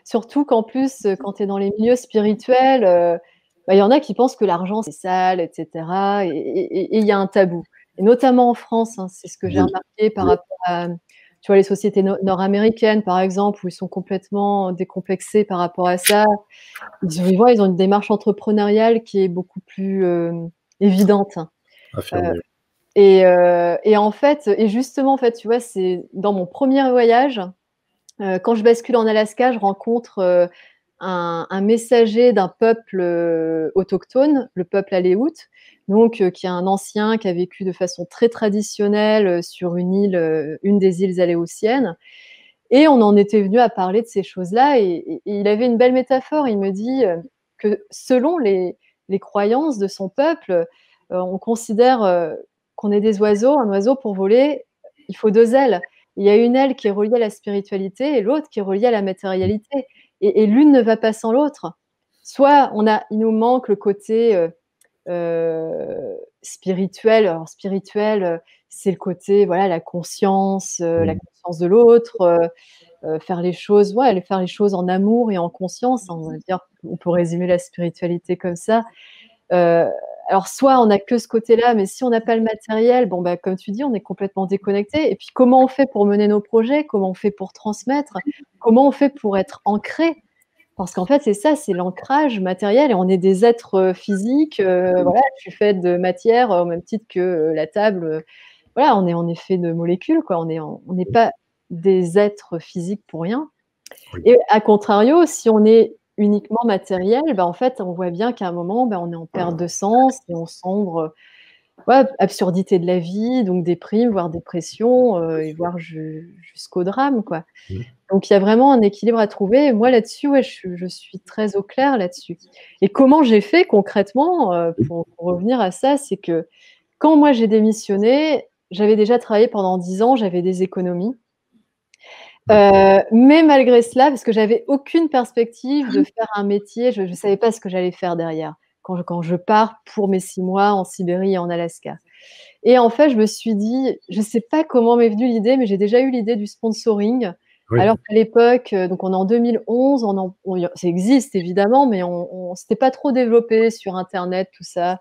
surtout qu'en plus, quand tu es dans les milieux spirituels, bah, il y en a qui pensent que l'argent c'est sale, et cetera, et il y a un tabou, et notamment en France, hein. C'est ce que j'ai Oui, remarqué par oui, rapport à, tu vois, les sociétés nord-américaines, par exemple, où ils sont complètement décomplexés par rapport à ça. Ils ont une démarche entrepreneuriale qui est beaucoup plus, évidente. affirmé. Et en fait, et justement, en fait, tu vois, c'est dans mon premier voyage, quand je bascule en Alaska, je rencontre, un messager d'un peuple, autochtone, le peuple Aléoute, donc qui est un ancien qui a vécu de façon très traditionnelle, sur une île, une des îles aléoutiennes, et on en était venu à parler de ces choses-là, et il avait une belle métaphore. Il me dit, que selon les croyances de son peuple, on considère, qu'on est des oiseaux. Un oiseau, pour voler, il faut 2 ailes. Il y a une aile qui est reliée à la spiritualité et l'autre qui est reliée à la matérialité, et l'une ne va pas sans l'autre. Soit il nous manque le côté, spirituel. Alors spirituel, c'est le côté, voilà, la Mm. conscience de l'autre, faire les choses, ouais, aller faire les choses en amour et en conscience, hein, on va dire. On peut résumer la spiritualité comme ça. Heu, alors soit on a que ce côté-là, mais si on n'a pas le matériel, bon, bah, comme tu dis, on est complètement déconnecté. Et puis comment on fait pour mener nos projets? Comment on fait pour transmettre? Comment on fait pour être ancré? Parce qu'en fait, c'est ça, c'est l'ancrage matériel, et on est des êtres, physiques, voilà, je suis faite de matière, au même titre que, la table, voilà, on est fait de molécules, quoi. On n'est pas des êtres physiques pour rien. Oui. Et à contrario, si on est uniquement matériel, bah, en fait, on voit bien qu'à un moment, bah, on est en perte de sens et on sombre, ouais, absurdité de la vie, donc déprime, voire dépression, et voire jusqu'au drame, quoi. Mm. Donc il y a vraiment un équilibre à trouver, et moi là-dessus, ouais, je suis très au clair là-dessus. Et comment j'ai fait concrètement, pour revenir à ça, c'est que quand moi j'ai démissionné, j'avais déjà travaillé pendant 10 ans, j'avais des économies. D'accord. Mais malgré cela, parce que j'avais aucune perspective de faire un métier, je savais pas ce que j'allais faire derrière, quand je pars pour mes 6 mois en Sibérie et en Alaska. Et en fait, je me suis dit, je ne sais pas comment m'est venue l'idée, mais j'ai déjà eu l'idée du sponsoring. Oui. Alors qu'à l'époque, donc on est en 2011, ça existe évidemment, mais s'était pas trop développé sur Internet, tout ça.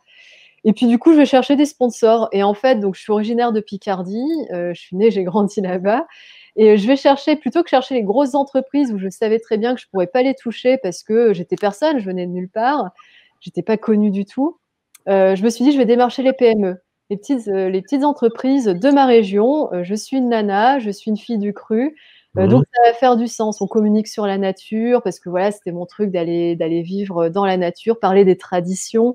Et puis du coup, je vais chercher des sponsors. Et en fait, donc je suis originaire de Picardie, je suis née, j'ai grandi là-bas. Et je vais chercher, plutôt que chercher les grosses entreprises où je savais très bien que je pourrais pas les toucher parce que j'étais personne, je venais de nulle part, j'étais pas connue du tout. Je me suis dit, je vais démarcher les PME, les petites entreprises de ma région. Je suis une nana, je suis une fille du cru. Donc ça va faire du sens. On communique sur la nature parce que voilà, c'était mon truc d'aller vivre dans la nature, parler des traditions.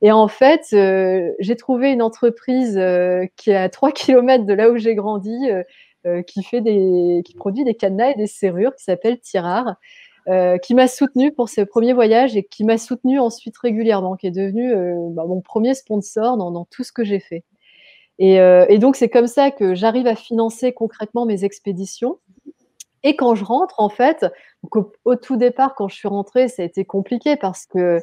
Et en fait, j'ai trouvé une entreprise qui est à 3 kilomètres de là où j'ai grandi, qui produit des cadenas et des serrures, qui s'appelle Tirard, qui m'a soutenue pour ce premier voyage et qui m'a soutenue ensuite régulièrement, qui est devenu mon premier sponsor dans tout ce que j'ai fait. Et donc, c'est comme ça que j'arrive à financer concrètement mes expéditions. Et quand je rentre, en fait, donc au tout départ, quand je suis rentrée, ça a été compliqué parce que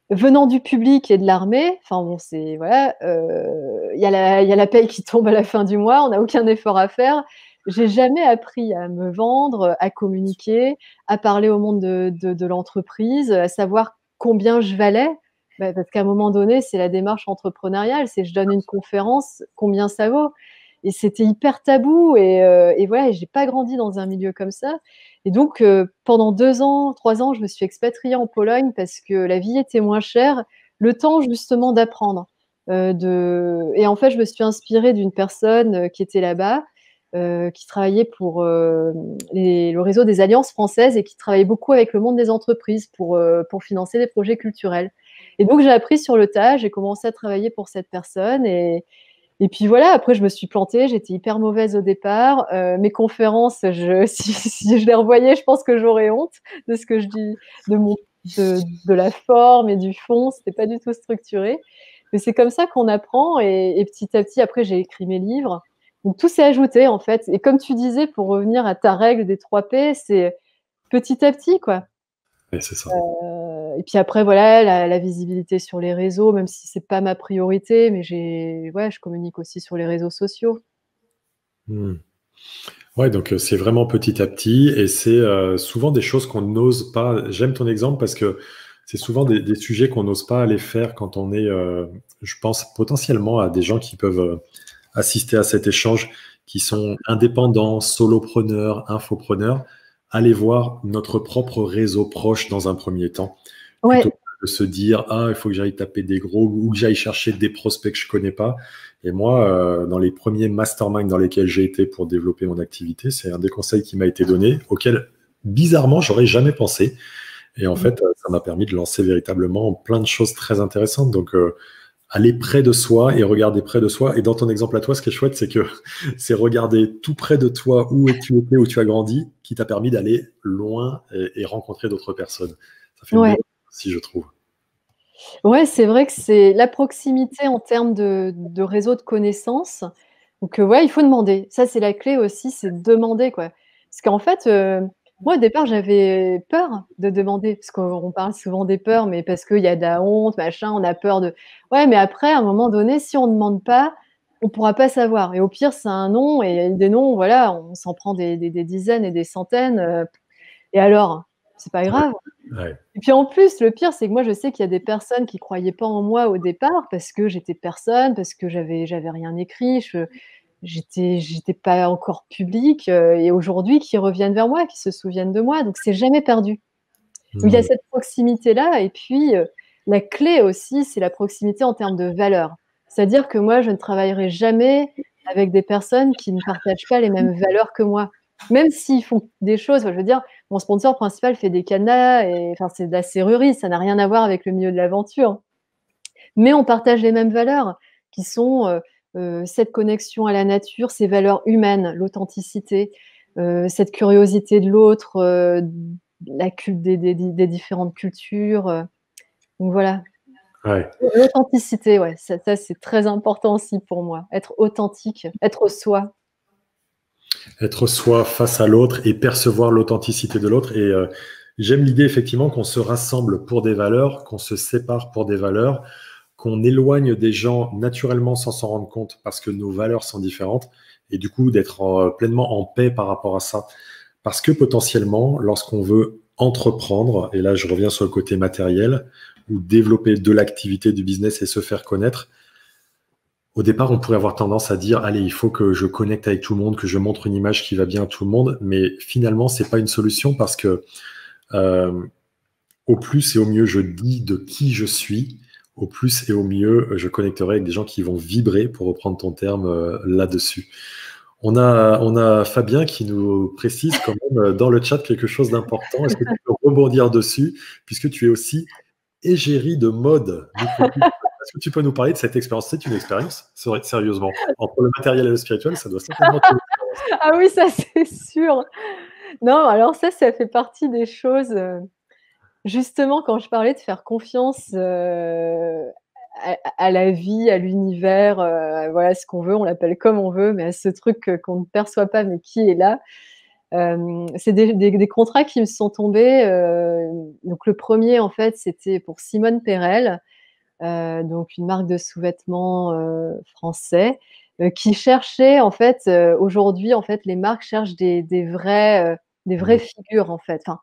venant du public et de l'armée, enfin bon, c'est voilà, il y a la paye qui tombe à la fin du mois, on n'a aucun effort à faire. J'ai jamais appris à me vendre, à communiquer, à parler au monde de l'entreprise, à savoir combien je valais. Parce qu'à un moment donné, c'est la démarche entrepreneuriale, c'est je donne une conférence, combien ça vaut? Et c'était hyper tabou et voilà, j'ai pas grandi dans un milieu comme ça. Et donc, pendant 2 ans, 3 ans, je me suis expatriée en Pologne parce que la vie était moins chère, le temps justement d'apprendre. Et en fait, je me suis inspirée d'une personne qui était là-bas, qui travaillait pour le réseau des alliances françaises et qui travaillait beaucoup avec le monde des entreprises pour financer des projets culturels. Et donc, j'ai appris sur le tas, j'ai commencé à travailler pour cette personne et puis voilà, après je me suis plantée, j'étais hyper mauvaise au départ. Mes conférences, si je les revoyais, je pense que j'aurais honte de ce que je dis, de la forme et du fond, c'était pas du tout structuré. Mais c'est comme ça qu'on apprend et petit à petit, après j'ai écrit mes livres. Donc tout s'est ajouté en fait. Et comme tu disais, pour revenir à ta règle des 3 P, c'est petit à petit quoi. Oui, c'est ça. Et puis après, voilà, la visibilité sur les réseaux, même si c'est pas ma priorité, mais je communique aussi sur les réseaux sociaux. Ouais, donc c'est vraiment petit à petit et c'est souvent des choses qu'on n'ose pas. J'aime ton exemple parce que c'est souvent des sujets qu'on n'ose pas aller faire quand on est, je pense potentiellement à des gens qui peuvent assister à cet échange, qui sont indépendants, solopreneurs, infopreneurs. Aller voir notre propre réseau proche dans un premier temps, Ouais, plutôt que de se dire, ah, il faut que j'aille taper des gros ou que j'aille chercher des prospects que je connais pas. Et moi, dans les premiers masterminds dans lesquels j'ai été pour développer mon activité, c'est un des conseils qui m'a été donné, auquel, bizarrement, j'aurais jamais pensé. Et en fait, ça m'a permis de lancer véritablement plein de choses très intéressantes. Donc, aller près de soi et regarder près de soi. Et dans ton exemple à toi, ce qui est chouette, c'est que c'est regarder tout près de toi où tu étais, où tu as grandi, qui t'a permis d'aller loin et rencontrer d'autres personnes. Ça fait une belle ouais. chose aussi, je trouve. Ouais, c'est vrai que c'est la proximité en termes de réseau de connaissances. Donc, ouais, il faut demander. Ça, c'est la clé aussi, c'est de demander, quoi. Parce qu'en fait, moi, au départ, j'avais peur de demander, parce qu'on parle souvent des peurs, mais parce qu'il y a de la honte, machin, on a peur de. Ouais, mais après, à un moment donné, si on ne demande pas, on ne pourra pas savoir. Et au pire, c'est un non, et des noms, voilà, on s'en prend des dizaines et des centaines. Et alors, c'est pas grave. Ouais. Et puis en plus, le pire, c'est que moi, je sais qu'il y a des personnes qui croyaient pas en moi au départ parce que j'étais personne, parce que j'avais rien écrit, j'étais pas encore publique, et aujourd'hui qui reviennent vers moi, qui se souviennent de moi, donc c'est jamais perdu. Donc il y a Mmh. cette proximité-là et puis, la clé aussi, c'est la proximité en termes de valeurs. C'est-à-dire que moi, je ne travaillerai jamais avec des personnes qui ne partagent pas les mêmes valeurs que moi. Même s'ils font des choses, je veux dire, mon sponsor principal fait des cadenas et enfin, c'est de la serrurerie, ça n'a rien à voir avec le milieu de l'aventure. Mais on partage les mêmes valeurs qui sont, cette connexion à la nature, ces valeurs humaines, l'authenticité, cette curiosité de l'autre, des différentes cultures, donc voilà. Ouais. L'authenticité, ouais, ça c'est très important aussi pour moi. Être authentique, être soi. Être soi face à l'autre et percevoir l'authenticité de l'autre. Et j'aime l'idée effectivement qu'on se rassemble pour des valeurs, qu'on se sépare pour des valeurs, qu'on éloigne des gens naturellement sans s'en rendre compte parce que nos valeurs sont différentes et du coup d'être pleinement en paix par rapport à ça. Parce que potentiellement, lorsqu'on veut entreprendre, et là je reviens sur le côté matériel, ou développer de l'activité, du business et se faire connaître, au départ, on pourrait avoir tendance à dire, allez, il faut que je connecte avec tout le monde, que je montre une image qui va bien à tout le monde, mais finalement, c'est pas une solution parce que euh, au plus et au mieux je dis de qui je suis, au plus et au mieux je connecterai avec des gens qui vont vibrer, pour reprendre ton terme là-dessus. On a Fabien qui nous précise quand même dans le chat quelque chose d'important. Est-ce que tu peux rebondir dessus, puisque tu es aussi égérie de mode micro-coupe. Est-ce que tu peux nous parler de cette expérience? C'est une expérience, sérieusement. Entre le matériel et le spirituel, ça doit certainement être une expérience. Ah oui, ça c'est sûr. Non, alors ça fait partie des choses, justement quand je parlais de faire confiance, à la vie, à l'univers, voilà ce qu'on veut, on l'appelle comme on veut, mais à ce truc, qu'on ne perçoit pas mais qui est là. C'est des contrats qui me sont tombés, donc le premier en fait, c'était pour Simone Pérel, donc une marque de sous-vêtements, français, qui cherchait en fait, aujourd'hui en fait les marques cherchent des vraies Mmh, figures en fait. Enfin,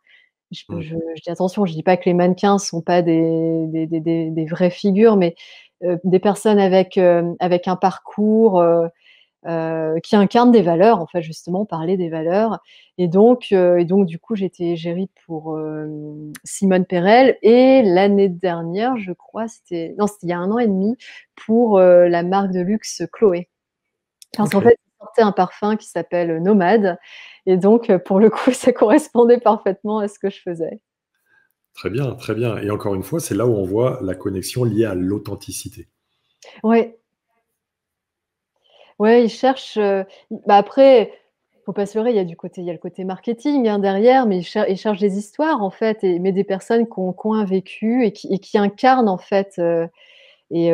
mmh, je dis attention, je dis pas que les mannequins sont pas des vraies figures, mais des personnes avec un parcours, qui incarnent des valeurs, en fait, justement, parler des valeurs. Et donc du coup, j'étais égérie pour Simone Pérel. Et l'année dernière, je crois, c'était il y a 1 an et demi, pour la marque de luxe Chloé. Parce qu'en ok, fait, ils sortaient un parfum qui s'appelle Nomade. Et donc, pour le coup, ça correspondait parfaitement à ce que je faisais. très bien, très bien. Et encore une fois, c'est là où on voit la connexion liée à l'authenticité. Ouais, ouais, ils cherchent, bah, après, faut pas se leurrer, il y a le côté marketing, hein, derrière, mais ils cherchent des histoires, en fait, mais des personnes qui ont un vécu et qui incarnent, en fait, et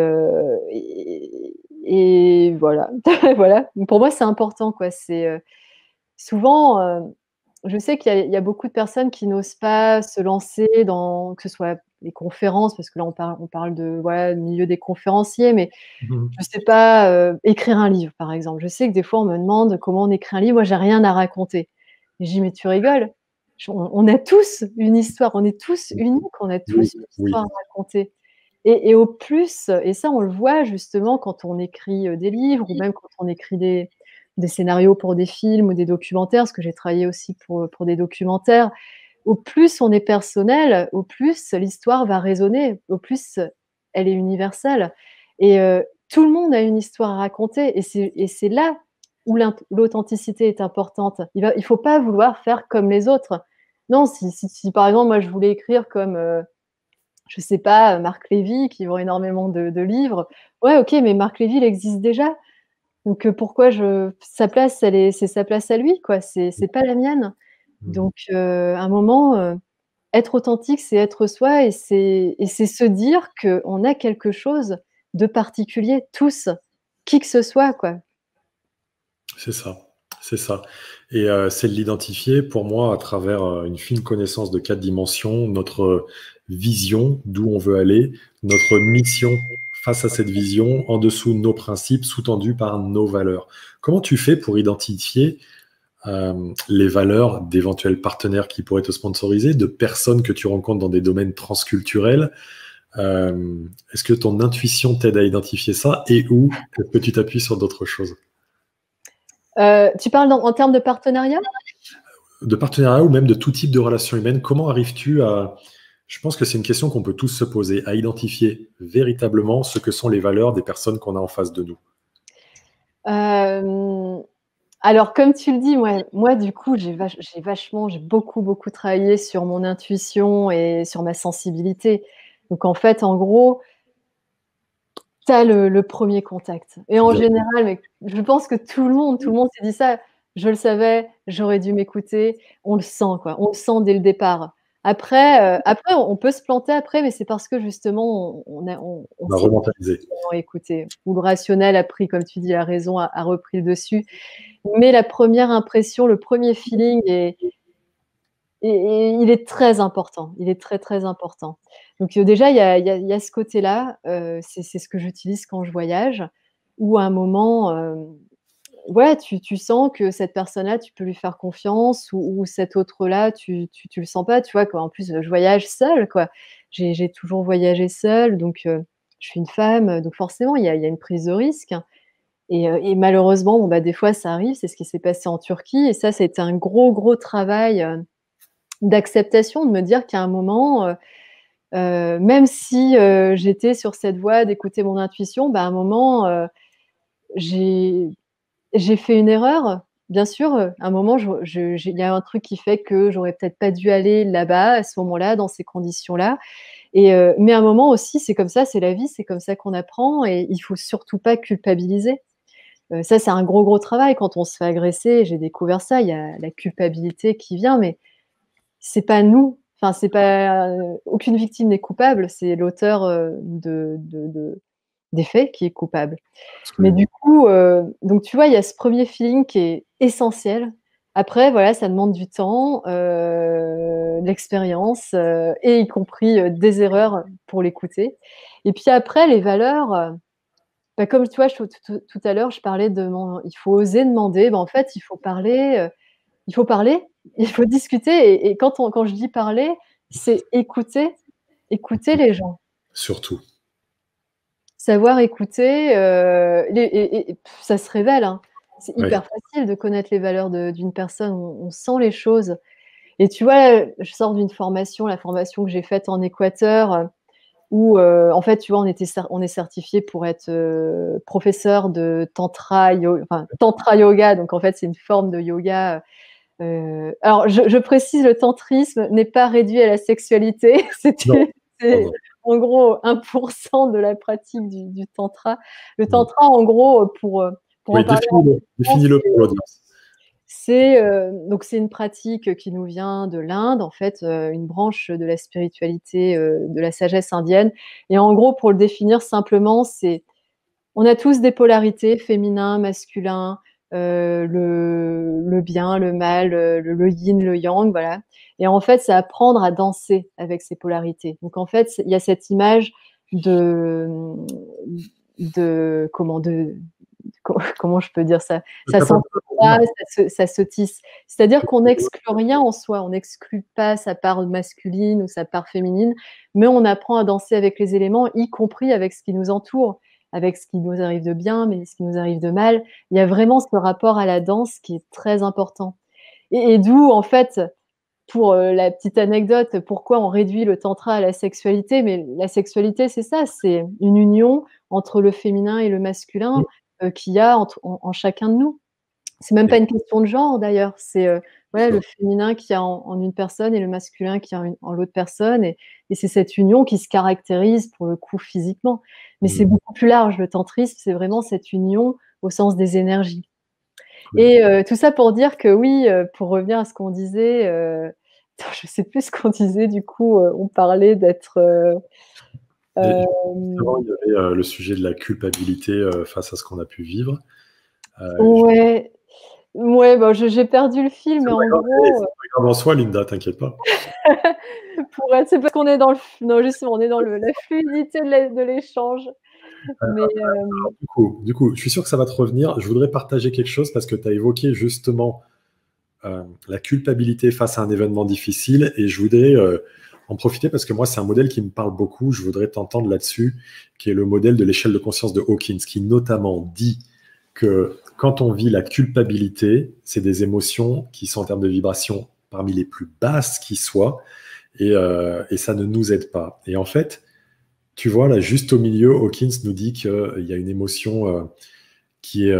voilà. Voilà. Pour moi, c'est important, quoi. C'est, souvent, je sais qu'il y a beaucoup de personnes qui n'osent pas se lancer dans que ce soit les conférences, parce que là, on parle de, voilà, milieu des conférenciers, mais Mhm. je sais pas, écrire un livre, par exemple. Je sais que des fois, on me demande comment on écrit un livre. Moi, j'ai rien à raconter. Et je dis: «Mais tu rigoles? On a tous une histoire, on est tous uniques, on a Oui, tous une oui. histoire à raconter». Et au plus, et ça, on le voit justement quand on écrit, des livres, ou même quand on écrit des scénarios pour des films ou des documentaires, parce que j'ai travaillé aussi pour des documentaires. Au plus on est personnel, au plus l'histoire va résonner, au plus elle est universelle. Et tout le monde a une histoire à raconter, et c'est là où l'authenticité est importante. Il faut pas vouloir faire comme les autres. Non, si par exemple moi je voulais écrire comme, je sais pas, Marc Lévy qui vend énormément de livres, ouais OK, mais Marc Lévy il existe déjà. Donc pourquoi sa place c'est sa place à lui, quoi, c'est pas la mienne. Mhm. Donc à un moment, être authentique, c'est être soi, et c'est se dire qu'on a quelque chose de particulier tous, qui que ce soit, quoi. C'est ça, c'est ça. Et c'est de l'identifier pour moi à travers une fine connaissance de 4 dimensions, notre vision, d'où on veut aller, notre mission face à cette vision, en dessous nos principes, sous-tendus par nos valeurs. Comment tu fais pour identifier les valeurs d'éventuels partenaires qui pourraient te sponsoriser, de personnes que tu rencontres dans des domaines transculturels? Est-ce que ton intuition t'aide à identifier ça, et où est-ce que tu t'appuies sur d'autres choses? Tu parles en termes de partenariat? De partenariat ou même de tout type de relation humaine, comment arrives-tu à... Je pense que c'est une question qu'on peut tous se poser, à identifier véritablement ce que sont les valeurs des personnes qu'on a en face de nous. Hem, alors comme tu le dis, moi du coup, j'ai beaucoup, beaucoup travaillé sur mon intuition et sur ma sensibilité. Donc en fait, en gros, tu as le 1er contact, et en Bien. général, mais je pense que tout le monde s'est dit ça: «Je le savais, j'aurais dû m'écouter». On le sent, quoi, on le sent dès le départ. Après on peut se planter après, mais c'est parce que justement on On a s'est pas rementalisé. suffisamment écouté, ou le rationnel a pris, comme tu dis, la raison a repris le dessus. Mais la première impression, le premier feeling et il est très important. Il est très, très important. Donc déjà, il y a ce côté-là, c'est ce que j'utilise quand je voyage, où à un moment, ouais, tu sens que cette personne-là, tu peux lui faire confiance ou cet autre-là, tu le sens pas, tu vois? Quoi. En plus, je voyage seule, quoi. J'ai toujours voyagé seule, donc je suis une femme, donc forcément, il y a une prise de risque et malheureusement, bon, bah, des fois, ça arrive. C'est ce qui s'est passé en Turquie et ça a été un gros, gros travail, d'acceptation, de me dire qu'à un moment, même si, j'étais sur cette voie d'écouter mon intuition, bah, à un moment, j'ai j'ai fait une erreur, bien sûr, à un moment, il y a un truc qui fait que j'aurais peut-être pas dû aller là-bas, à ce moment-là, dans ces conditions-là mais à un moment aussi, c'est comme ça, c'est la vie, c'est comme ça qu'on apprend et il faut surtout pas culpabiliser. Ça, c'est un gros, gros travail quand on se fait agresser. J'ai découvert ça, il y a la culpabilité qui vient, mais c'est pas nous. Enfin, c'est pas aucune victime n'est coupable, c'est l'auteur, des faits qui est coupable. Mais du Absolument. coup, donc tu vois, il y a ce premier feeling qui est essentiel. Après, voilà, ça demande du temps, de l'expérience, et y compris, des erreurs pour l'écouter. Et puis après, les valeurs, bah, comme tu vois, tout à l'heure, je parlais de mon il faut oser demander. Bah, en fait, il faut parler, il faut discuter et quand je dis parler, c'est écouter, écouter les gens. Surtout. Savoir écouter, les et ça se révèle, hein. C'est Ouais. hyper facile de connaître les valeurs d'une personne. On sent les choses et tu vois, je sors d'une formation, la formation que j'ai faite en Équateur, où, en fait, tu vois, on est certifié pour être, professeur de tantra yoga, donc en fait, c'est une forme de yoga, alors je précise, le tantrisme n'est pas réduit à la sexualité. Non, non, C'est non. en gros 1% de la pratique du tantra. Le Mmh. tantra, en gros, pour en Oui, parler définis-le, rapidement, définis-le pour l'audience. donc c'est une pratique qui nous vient de l'Inde, en fait, une branche de la spiritualité, de la sagesse indienne et en gros, pour le définir simplement, c'est on a tous des polarités, féminin, masculin, le bien, le mal, le yin, le yang, voilà. Et en fait, c'est apprendre à danser avec ces polarités. Donc en fait, il y a cette image de, de comment je peux dire ça? Ça Tu pas s'entrevoit, ça se tisse. C'est-à-dire qu'on n'exclut rien en soi, on n'exclut pas sa part masculine ou sa part féminine, mais on apprend à danser avec les éléments, y compris avec ce qui nous entoure, avec ce qui nous arrive de bien, mais ce qui nous arrive de mal. Il y a vraiment ce rapport à la danse qui est très important. Et d'où, en fait, pour la petite anecdote, pourquoi on réduit le tantra à la sexualité, mais la sexualité, c'est ça, c'est une union entre le féminin et le masculin qu'il y a en chacun de nous. C'est même pas une question de genre d'ailleurs, c'est voilà, le féminin qu'il y a en une personne et le masculin qu'il y a en l'autre personne, et c'est cette union qui se caractérise pour le coup physiquement. Mais c'est beaucoup plus large, le tantrisme, c'est vraiment cette union au sens des énergies. Et tout ça pour dire que oui, pour revenir à ce qu'on disait, attends, je sais plus ce qu'on disait du coup, on parlait d'être, Et hem justement, il y avait, le sujet de la culpabilité, face à ce qu'on a pu vivre. Je ouais, ouais, bah, j'ai perdu le fil, mais C'est pas en grave, hey, gros, c'est pas grave en soi, Linda, t'inquiète pas. c'est parce qu'on est dans le non, justement, on est dans la fluidité de l'échange, mais Du coup, je suis sûr que ça va te revenir. Je voudrais partager quelque chose parce que tu as évoqué justement, la culpabilité face à un événement difficile et je voudrais, en profiter parce que moi, c'est un modèle qui me parle beaucoup. Je voudrais t'entendre là-dessus, qui est le modèle de l'échelle de conscience de Hawkins, qui notamment dit que quand on vit la culpabilité, c'est des émotions qui sont en termes de vibration parmi les plus basses qui soient et ça ne nous aide pas. Et en fait, tu vois, là, juste au milieu, Hawkins nous dit qu'il y a une émotion qui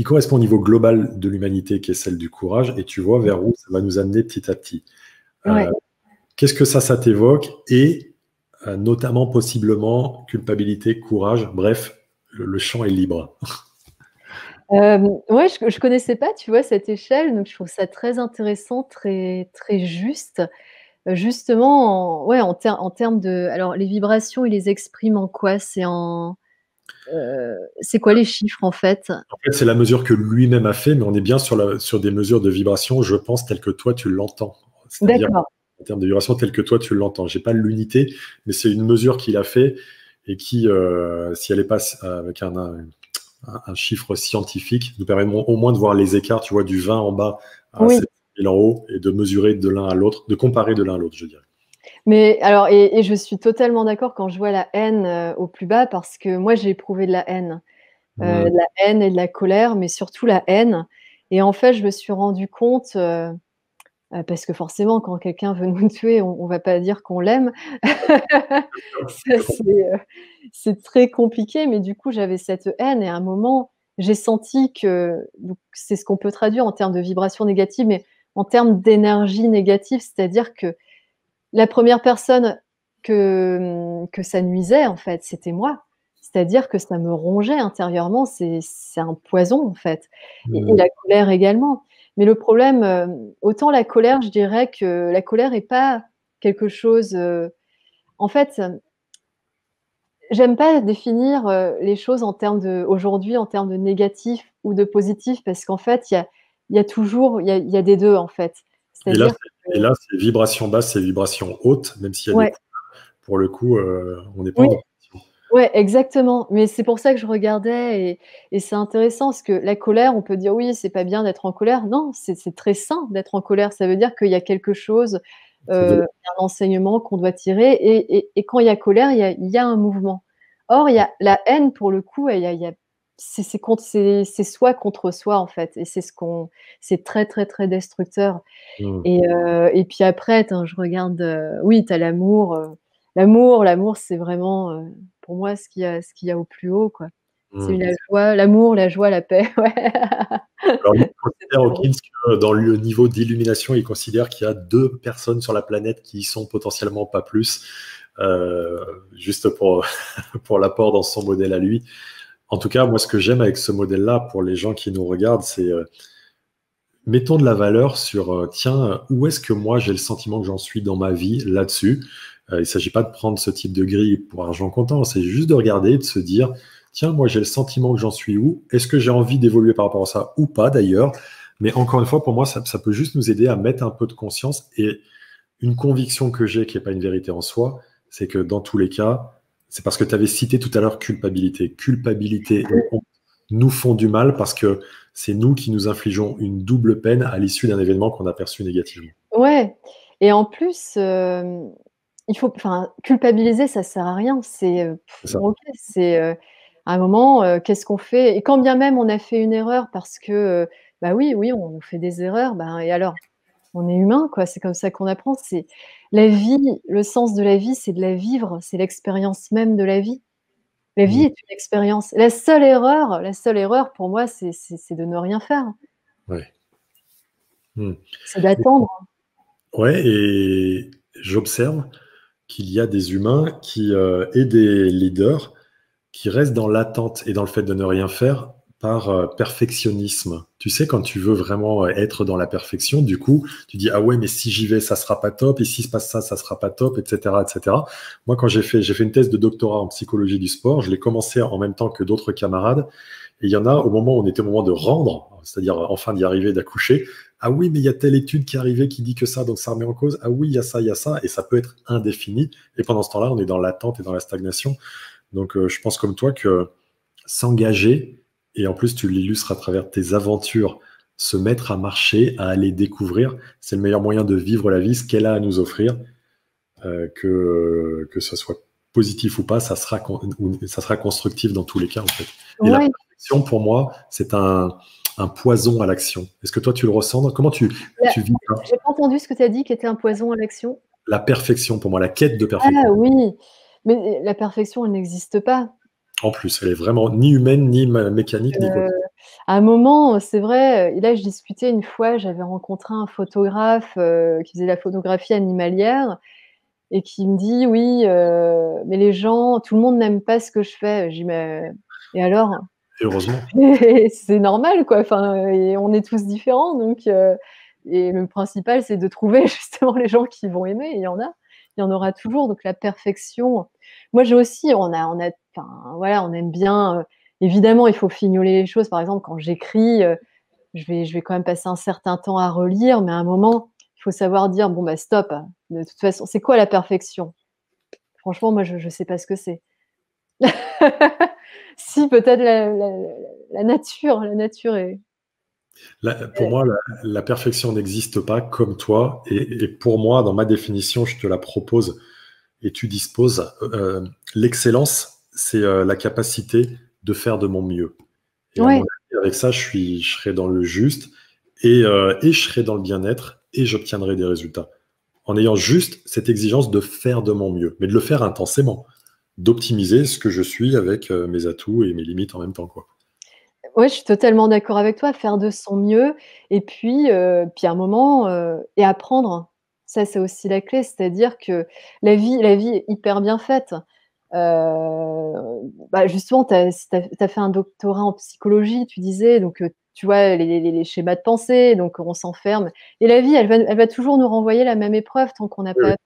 correspond au niveau global de l'humanité, qui est celle du courage, et tu vois vers où ça va nous amener petit à petit. ouais. Euh, Qu'est-ce que ça t'évoque? Et notamment, possiblement, culpabilité, courage, bref, le champ est libre. Ouais, je connaissais pas, tu vois, cette échelle, donc je trouve ça très intéressant, très très juste. Justement, ouais, en termes de alors les vibrations, ils les expriment en quoi? C'est quoi les chiffres, en fait? En fait, c'est la mesure que lui-même a fait, mais on est bien sur des mesures de vibration, je pense, telles que toi, tu l'entends. C'est-à-dire D'accord. en termes de vibration telle que toi tu l'entends. J'ai pas l'unité, mais c'est une mesure qu'il a fait et qui, si elle est pas avec un chiffre scientifique, nous permet au moins de voir les écarts, tu vois, du 20 en bas à Oui. 7000 en haut et de mesurer de l'un à l'autre, de comparer de l'un à l'autre, je dirais. Mais alors, et je suis totalement d'accord quand je vois la haine au plus bas, parce que moi j'ai éprouvé Hmm. de la haine et de la colère, mais surtout la haine. Et en fait, je me suis rendu compte, parce que forcément, quand quelqu'un veut nous tuer, on va pas dire qu'on l'aime. Ça, c'est très compliqué, mais du coup, j'avais cette haine et à un moment, j'ai senti que, donc c'est ce qu'on peut traduire en termes de vibrations négatives, mais en termes d'énergie négative, c'est-à-dire que la première personne que ça nuisait, en fait, c'était moi. C'est-à-dire que ça me rongeait intérieurement, c'est un poison, en fait, et Hmm. la colère également. Mais le problème, autant la colère, je dirais que la colère est pas quelque chose, en fait, j'aime pas définir, les choses en termes de aujourd'hui, en termes de négatif ou de positif, parce qu'en fait, il y a toujours il y a des 2 en fait. Et là, C'est-à-dire que c'est vibration basse, c'est vibration haute, même s'il y a des ouais, coups. Pour le coup, on n'est pas oui, en opposition. ouais, exactement. Mais c'est pour ça que je regardais, et c'est intéressant parce que la colère, on peut dire: «Oui, c'est pas bien d'être en colère». Non, c'est très sain d'être en colère. Ça veut dire qu'il y a quelque chose, C'est de il y a un enseignement qu'on doit tirer, et quand il y a colère, il y a un mouvement. Or, il y a la haine pour le coup, il y a c'est contre c'est soi contre soi, en fait, et c'est très, très, très destructeur. Hmm. Et puis après, je regarde, oui, tu as l'amour, c'est vraiment, pour moi ce qu'il y a au plus haut, quoi. C'est Hmm. la joie, l'amour, la joie, la paix, ouais. Alors, lui, il C'est considère, très beau. Hawkins, que dans le niveau d'illumination, il considère qu'il y a 2 personnes sur la planète qui y sont potentiellement pas plus, euh, juste pour, pour l'apport dans son modèle à lui. En tout cas, moi, ce que j'aime avec ce modèle-là, pour les gens qui nous regardent, c'est mettons de la valeur sur, tiens, où est-ce que moi j'ai le sentiment que j'en suis dans ma vie là-dessus. Il ne s'agit pas de prendre ce type de grille pour argent comptant, c'est juste de regarder et de se dire, tiens, moi j'ai le sentiment que j'en suis où? Est-ce que j'ai envie d'évoluer par rapport à ça ou pas d'ailleurs? Mais encore une fois, pour moi, ça peut juste nous aider à mettre un peu de conscience et une conviction que j'ai, qui n'est pas une vérité en soi, c'est que dans tous les cas, c'est parce que tu avais cité tout à l'heure culpabilité. Culpabilité et honte nous font du mal parce que c'est nous qui nous infligeons une double peine à l'issue d'un événement qu'on a perçu négativement. Ouais, et en plus, il faut, enfin, culpabiliser, ça sert à rien. C'est ça. Bon, OK, à un moment, qu'est-ce qu'on fait? Et quand bien même on a fait une erreur, parce que, bah, oui, oui, on fait des erreurs, ben, et alors? On est humain, quoi, c'est comme ça qu'on apprend. C'est la vie, le sens de la vie, c'est de la vivre, c'est l'expérience même de la vie. La vie Mm. est une expérience. La seule erreur pour moi, c'est de ne rien faire. Ouais. Mm. C'est d'attendre. Ouais, et j'observe qu'il y a des humains et des leaders qui restent dans l'attente et dans le fait de ne rien faire par perfectionnisme. Tu sais, quand tu veux vraiment être dans la perfection, du coup, tu dis, ah ouais, mais si j'y vais, ça sera pas top, et s'il se passe ça, ça sera pas top, etc., etc. Moi, quand j'ai fait une thèse de doctorat en psychologie du sport, je l'ai commencé en même temps que d'autres camarades, et il y en a, au moment où on était au moment de rendre, c'est-à-dire enfin d'y arriver, d'accoucher, ah oui, mais il y a telle étude qui est arrivée qui dit que ça, donc ça remet en cause, ah oui, il y a ça, et ça peut être indéfini, et pendant ce temps-là, on est dans l'attente et dans la stagnation. Donc, je pense comme toi que s'engager, et en plus tu l'illustres à travers tes aventures, se mettre à marcher, à aller découvrir, c'est le meilleur moyen de vivre la vie, ce qu'elle a à nous offrir, que ce soit positif ou pas, ça sera constructif dans tous les cas en fait. Et la Ouais, perfection, pour moi, c'est un poison à l'action. Est-ce que toi tu le ressens? Comment la tu vis ça? j'ai pas entendu ce que tu as dit, qui était un poison à l'action. La perfection, pour moi, la quête de perfection. Ah oui, mais la perfection, elle n'existe pas. En plus, elle est vraiment ni humaine, ni mécanique, ni quoi que Heu, ce à un moment, c'est vrai, et là je discutais une fois, j'avais rencontré un photographe, qui faisait la photographie animalière, et qui me dit: «Oui, mais les gens, tout le monde n'aime pas ce que je fais». Je dis: «Mais et alors?» soit. Et heureusement. C'est normal, quoi, enfin, et on est tous différents, donc et le principal, c'est de trouver justement les gens qui vont aimer. Il y en aura toujours. Donc la perfection, moi j'ai aussi, enfin voilà, on aime bien, évidemment, il faut fignoler les choses. Par exemple, quand j'écris, je vais quand même passer un certain temps à relire, mais à un moment, il faut savoir dire: «Bon, bah, stop, de toute façon». C'est quoi la perfection? Franchement, moi, je sais pas ce que c'est. Si, peut-être la nature est Pour moi, la perfection n'existe pas comme toi. Et pour moi, dans ma définition, je te la propose et tu disposes. L'excellence, c'est la capacité de faire de mon mieux. Et à mon ouais, avis, avec ça, je serai dans le juste et je serai dans le bien-être et j'obtiendrai des résultats. En ayant juste cette exigence de faire de mon mieux, mais de le faire intensément, d'optimiser ce que je suis avec mes atouts et mes limites en même temps, quoi. ouais, je suis totalement d'accord avec toi, faire de son mieux et puis à un moment, et apprendre. Ça, c'est aussi la clé, c'est-à-dire que la vie est hyper bien faite. Bah, justement, tu as fait un doctorat en psychologie, tu disais, donc tu vois les schémas de pensée, donc on s'enferme et la vie, elle va toujours nous renvoyer la même épreuve tant qu'on n'a Oui, pas oui. appris.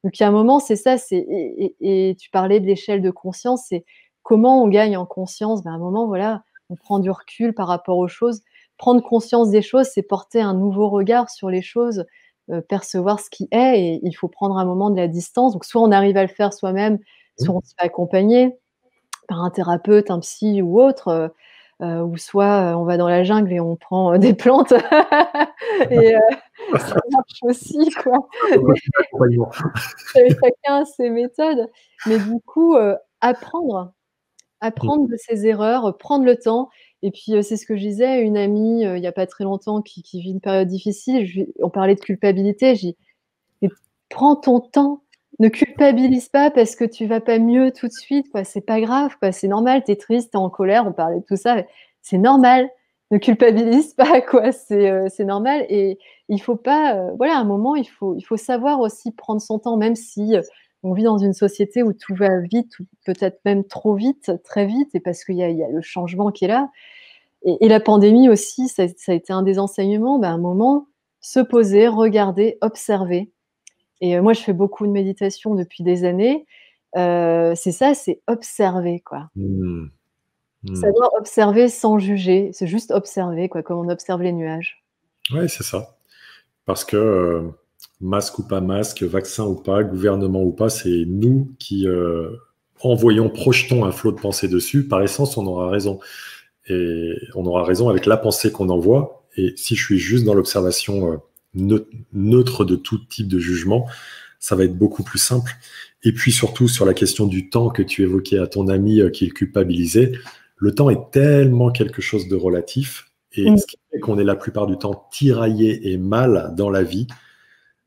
Donc il y a un moment, c'est ça, c'est et tu parlais de l'échelle de conscience, c'est comment on gagne en conscience? Ben, à un moment, voilà, on prend du recul par rapport aux choses. Prendre conscience des choses, c'est porter un nouveau regard sur les choses, percevoir ce qui est et il faut prendre un moment de la distance. Donc soit on arrive à le faire soi-même, soit on se fait accompagner par un thérapeute, un psy ou autre, ou soit, on va dans la jungle et on prend, des plantes et ça marche aussi, quoi. Beaucoup d'accompagnement. Chacun a ses méthodes, mais du coup, Mm. apprendre de ses erreurs, prendre le temps et puis, c'est ce que je disais à une amie, il y a pas très longtemps qui vit une période difficile. On parlait de culpabilité, je dis: «Mais prends ton temps, ne culpabilise pas parce que tu vas pas mieux tout de suite, quoi, c'est pas grave, quoi, c'est normal, tu es triste, tu es en colère», on parlait de tout ça, c'est normal. Ne culpabilise pas, quoi, c'est normal et il faut pas, voilà, à un moment, il faut savoir aussi prendre son temps, même si, on vit dans une société où tout va vite ou peut-être même trop vite, très vite et parce qu'il y a le changement qui est là et la pandémie aussi, ça a été un des enseignements, bah, à un moment, se poser, regarder, observer et moi, je fais beaucoup de méditation depuis des années. C'est ça, c'est observer, quoi. Mm. Mm. Savoir observer sans juger, c'est juste observer, quoi, comme on observe les nuages. Ouais, c'est ça. Parce que masque ou pas masque, vaccin ou pas, gouvernement ou pas, c'est nous qui envoyons, projetons un flot de pensée dessus. Par essence, on aura raison. Et on aura raison avec la pensée qu'on envoie. Et si je suis juste dans l'observation neutre de tout type de jugement, ça va être beaucoup plus simple. Et puis surtout sur la question du temps que tu évoquais à ton ami qui le culpabilisait, le temps est tellement quelque chose de relatif. Et Mmh. ce qui fait qu'on est la plupart du temps tiraillé et mal dans la vie,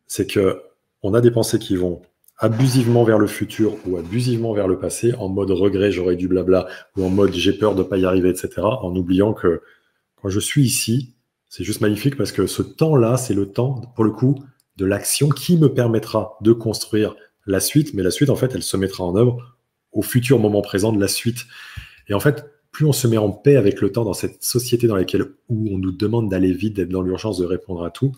c'est que on a des pensées qui vont abusivement vers le futur ou abusivement vers le passé, en mode regret, j'aurais dû blabla, ou en mode j'ai peur de ne pas y arriver, etc., en oubliant que quand je suis ici, c'est juste magnifique parce que ce temps-là, c'est le temps, pour le coup, de l'action qui me permettra de construire la suite, mais la suite, en fait, elle se mettra en œuvre au futur moment présent de la suite. Et en fait, plus on se met en paix avec le temps dans cette société dans laquelle où on nous demande d'aller vite, d'être dans l'urgence, de répondre à tout,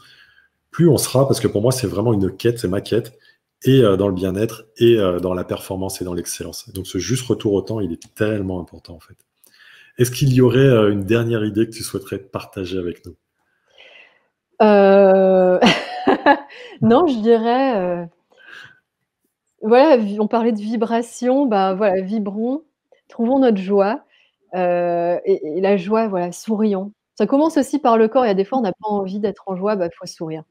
plus on sera, parce que pour moi, c'est vraiment une quête, c'est ma quête, et dans le bien-être, et dans la performance et dans l'excellence. Donc ce juste retour au temps, il est tellement important, en fait. Est-ce qu'il y aurait une dernière idée que tu souhaiterais partager avec nous? Heu, non, je dirais, voilà, on parlait de vibration, bah, voilà, vibrons, trouvons notre joie, et la joie, voilà, sourions. Ça commence aussi par le corps. Il y a des fois, on n'a pas envie d'être en joie, bah, il faut sourire.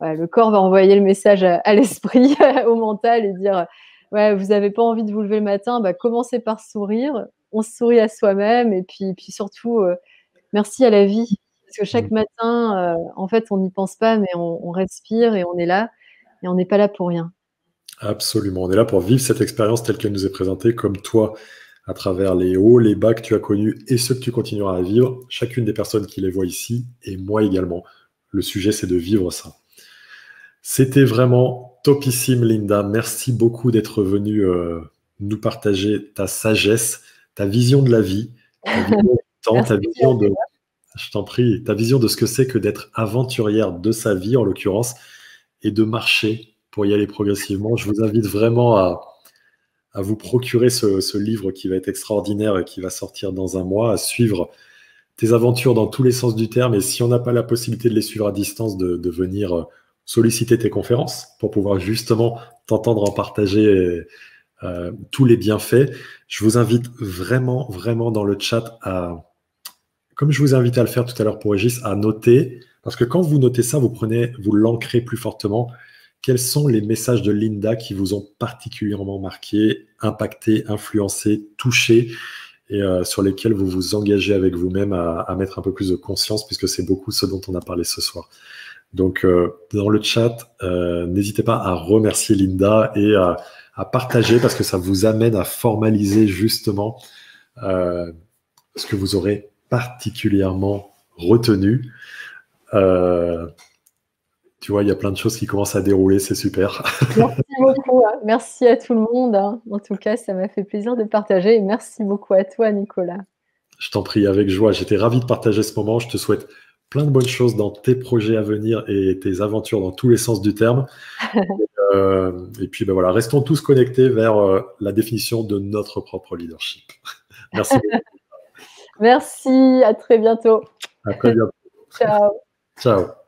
Voilà, le corps va envoyer le message à l'esprit, au mental et dire: «Ouais, vous avez pas envie de vous lever le matin, bah, commencez par sourire». On se sourit à soi-même et puis surtout, merci à la vie. Parce que chaque Mm. matin, en fait, on n'y pense pas, mais on respire et on est là et on n'est pas là pour rien. Absolument. On est là pour vivre cette expérience telle qu'elle nous est présentée, comme toi, à travers les hauts, les bas que tu as connus et ceux que tu continueras à vivre, chacune des personnes qui les voient ici, et moi également. Le sujet, c'est de vivre ça. C'était vraiment topissime, Linda. Merci beaucoup d'être venue nous partager ta sagesse, ta vision de la vie, ta vision du temps, Merci ta à vision de, je t'en prie, ta vision de ce que c'est que d'être aventurière de sa vie, en l'occurrence, et de marcher pour y aller progressivement. Je vous invite vraiment à vous procurer ce livre qui va être extraordinaire et qui va sortir dans un mois, à suivre tes aventures dans tous les sens du terme. Et si on n'a pas la possibilité de les suivre à distance, de venir solliciter tes conférences pour pouvoir justement t'entendre en partager tous les bienfaits. Je vous invite vraiment, vraiment dans le chat à, comme je vous ai invité à le faire tout à l'heure pour Régis, à noter, parce que quand vous notez ça, vous l'ancrez plus fortement. Quels sont les messages de Linda qui vous ont particulièrement marqué, impacté, influencé, touché, et sur lesquels vous vous engagez avec vous-même à mettre un peu plus de conscience, puisque c'est beaucoup ce dont on a parlé ce soir. Donc, dans le chat, n'hésitez pas à remercier Linda et à partager, parce que ça vous amène à formaliser justement ce que vous aurez particulièrement retenu. Tu vois, il y a plein de choses qui commencent à dérouler, c'est super. Merci beaucoup, hein. Merci à tout le monde, hein. En tout cas, ça m'a fait plaisir de partager et merci beaucoup à toi, Nicolas. Je t'en prie, avec joie. J'étais ravi de partager ce moment. Je te souhaite plein de bonnes choses dans tes projets à venir et tes aventures dans tous les sens du terme. Et puis, ben voilà, restons tous connectés vers la définition de notre propre leadership. Merci beaucoup. Merci, à très bientôt. À très bientôt. Ciao. Ciao.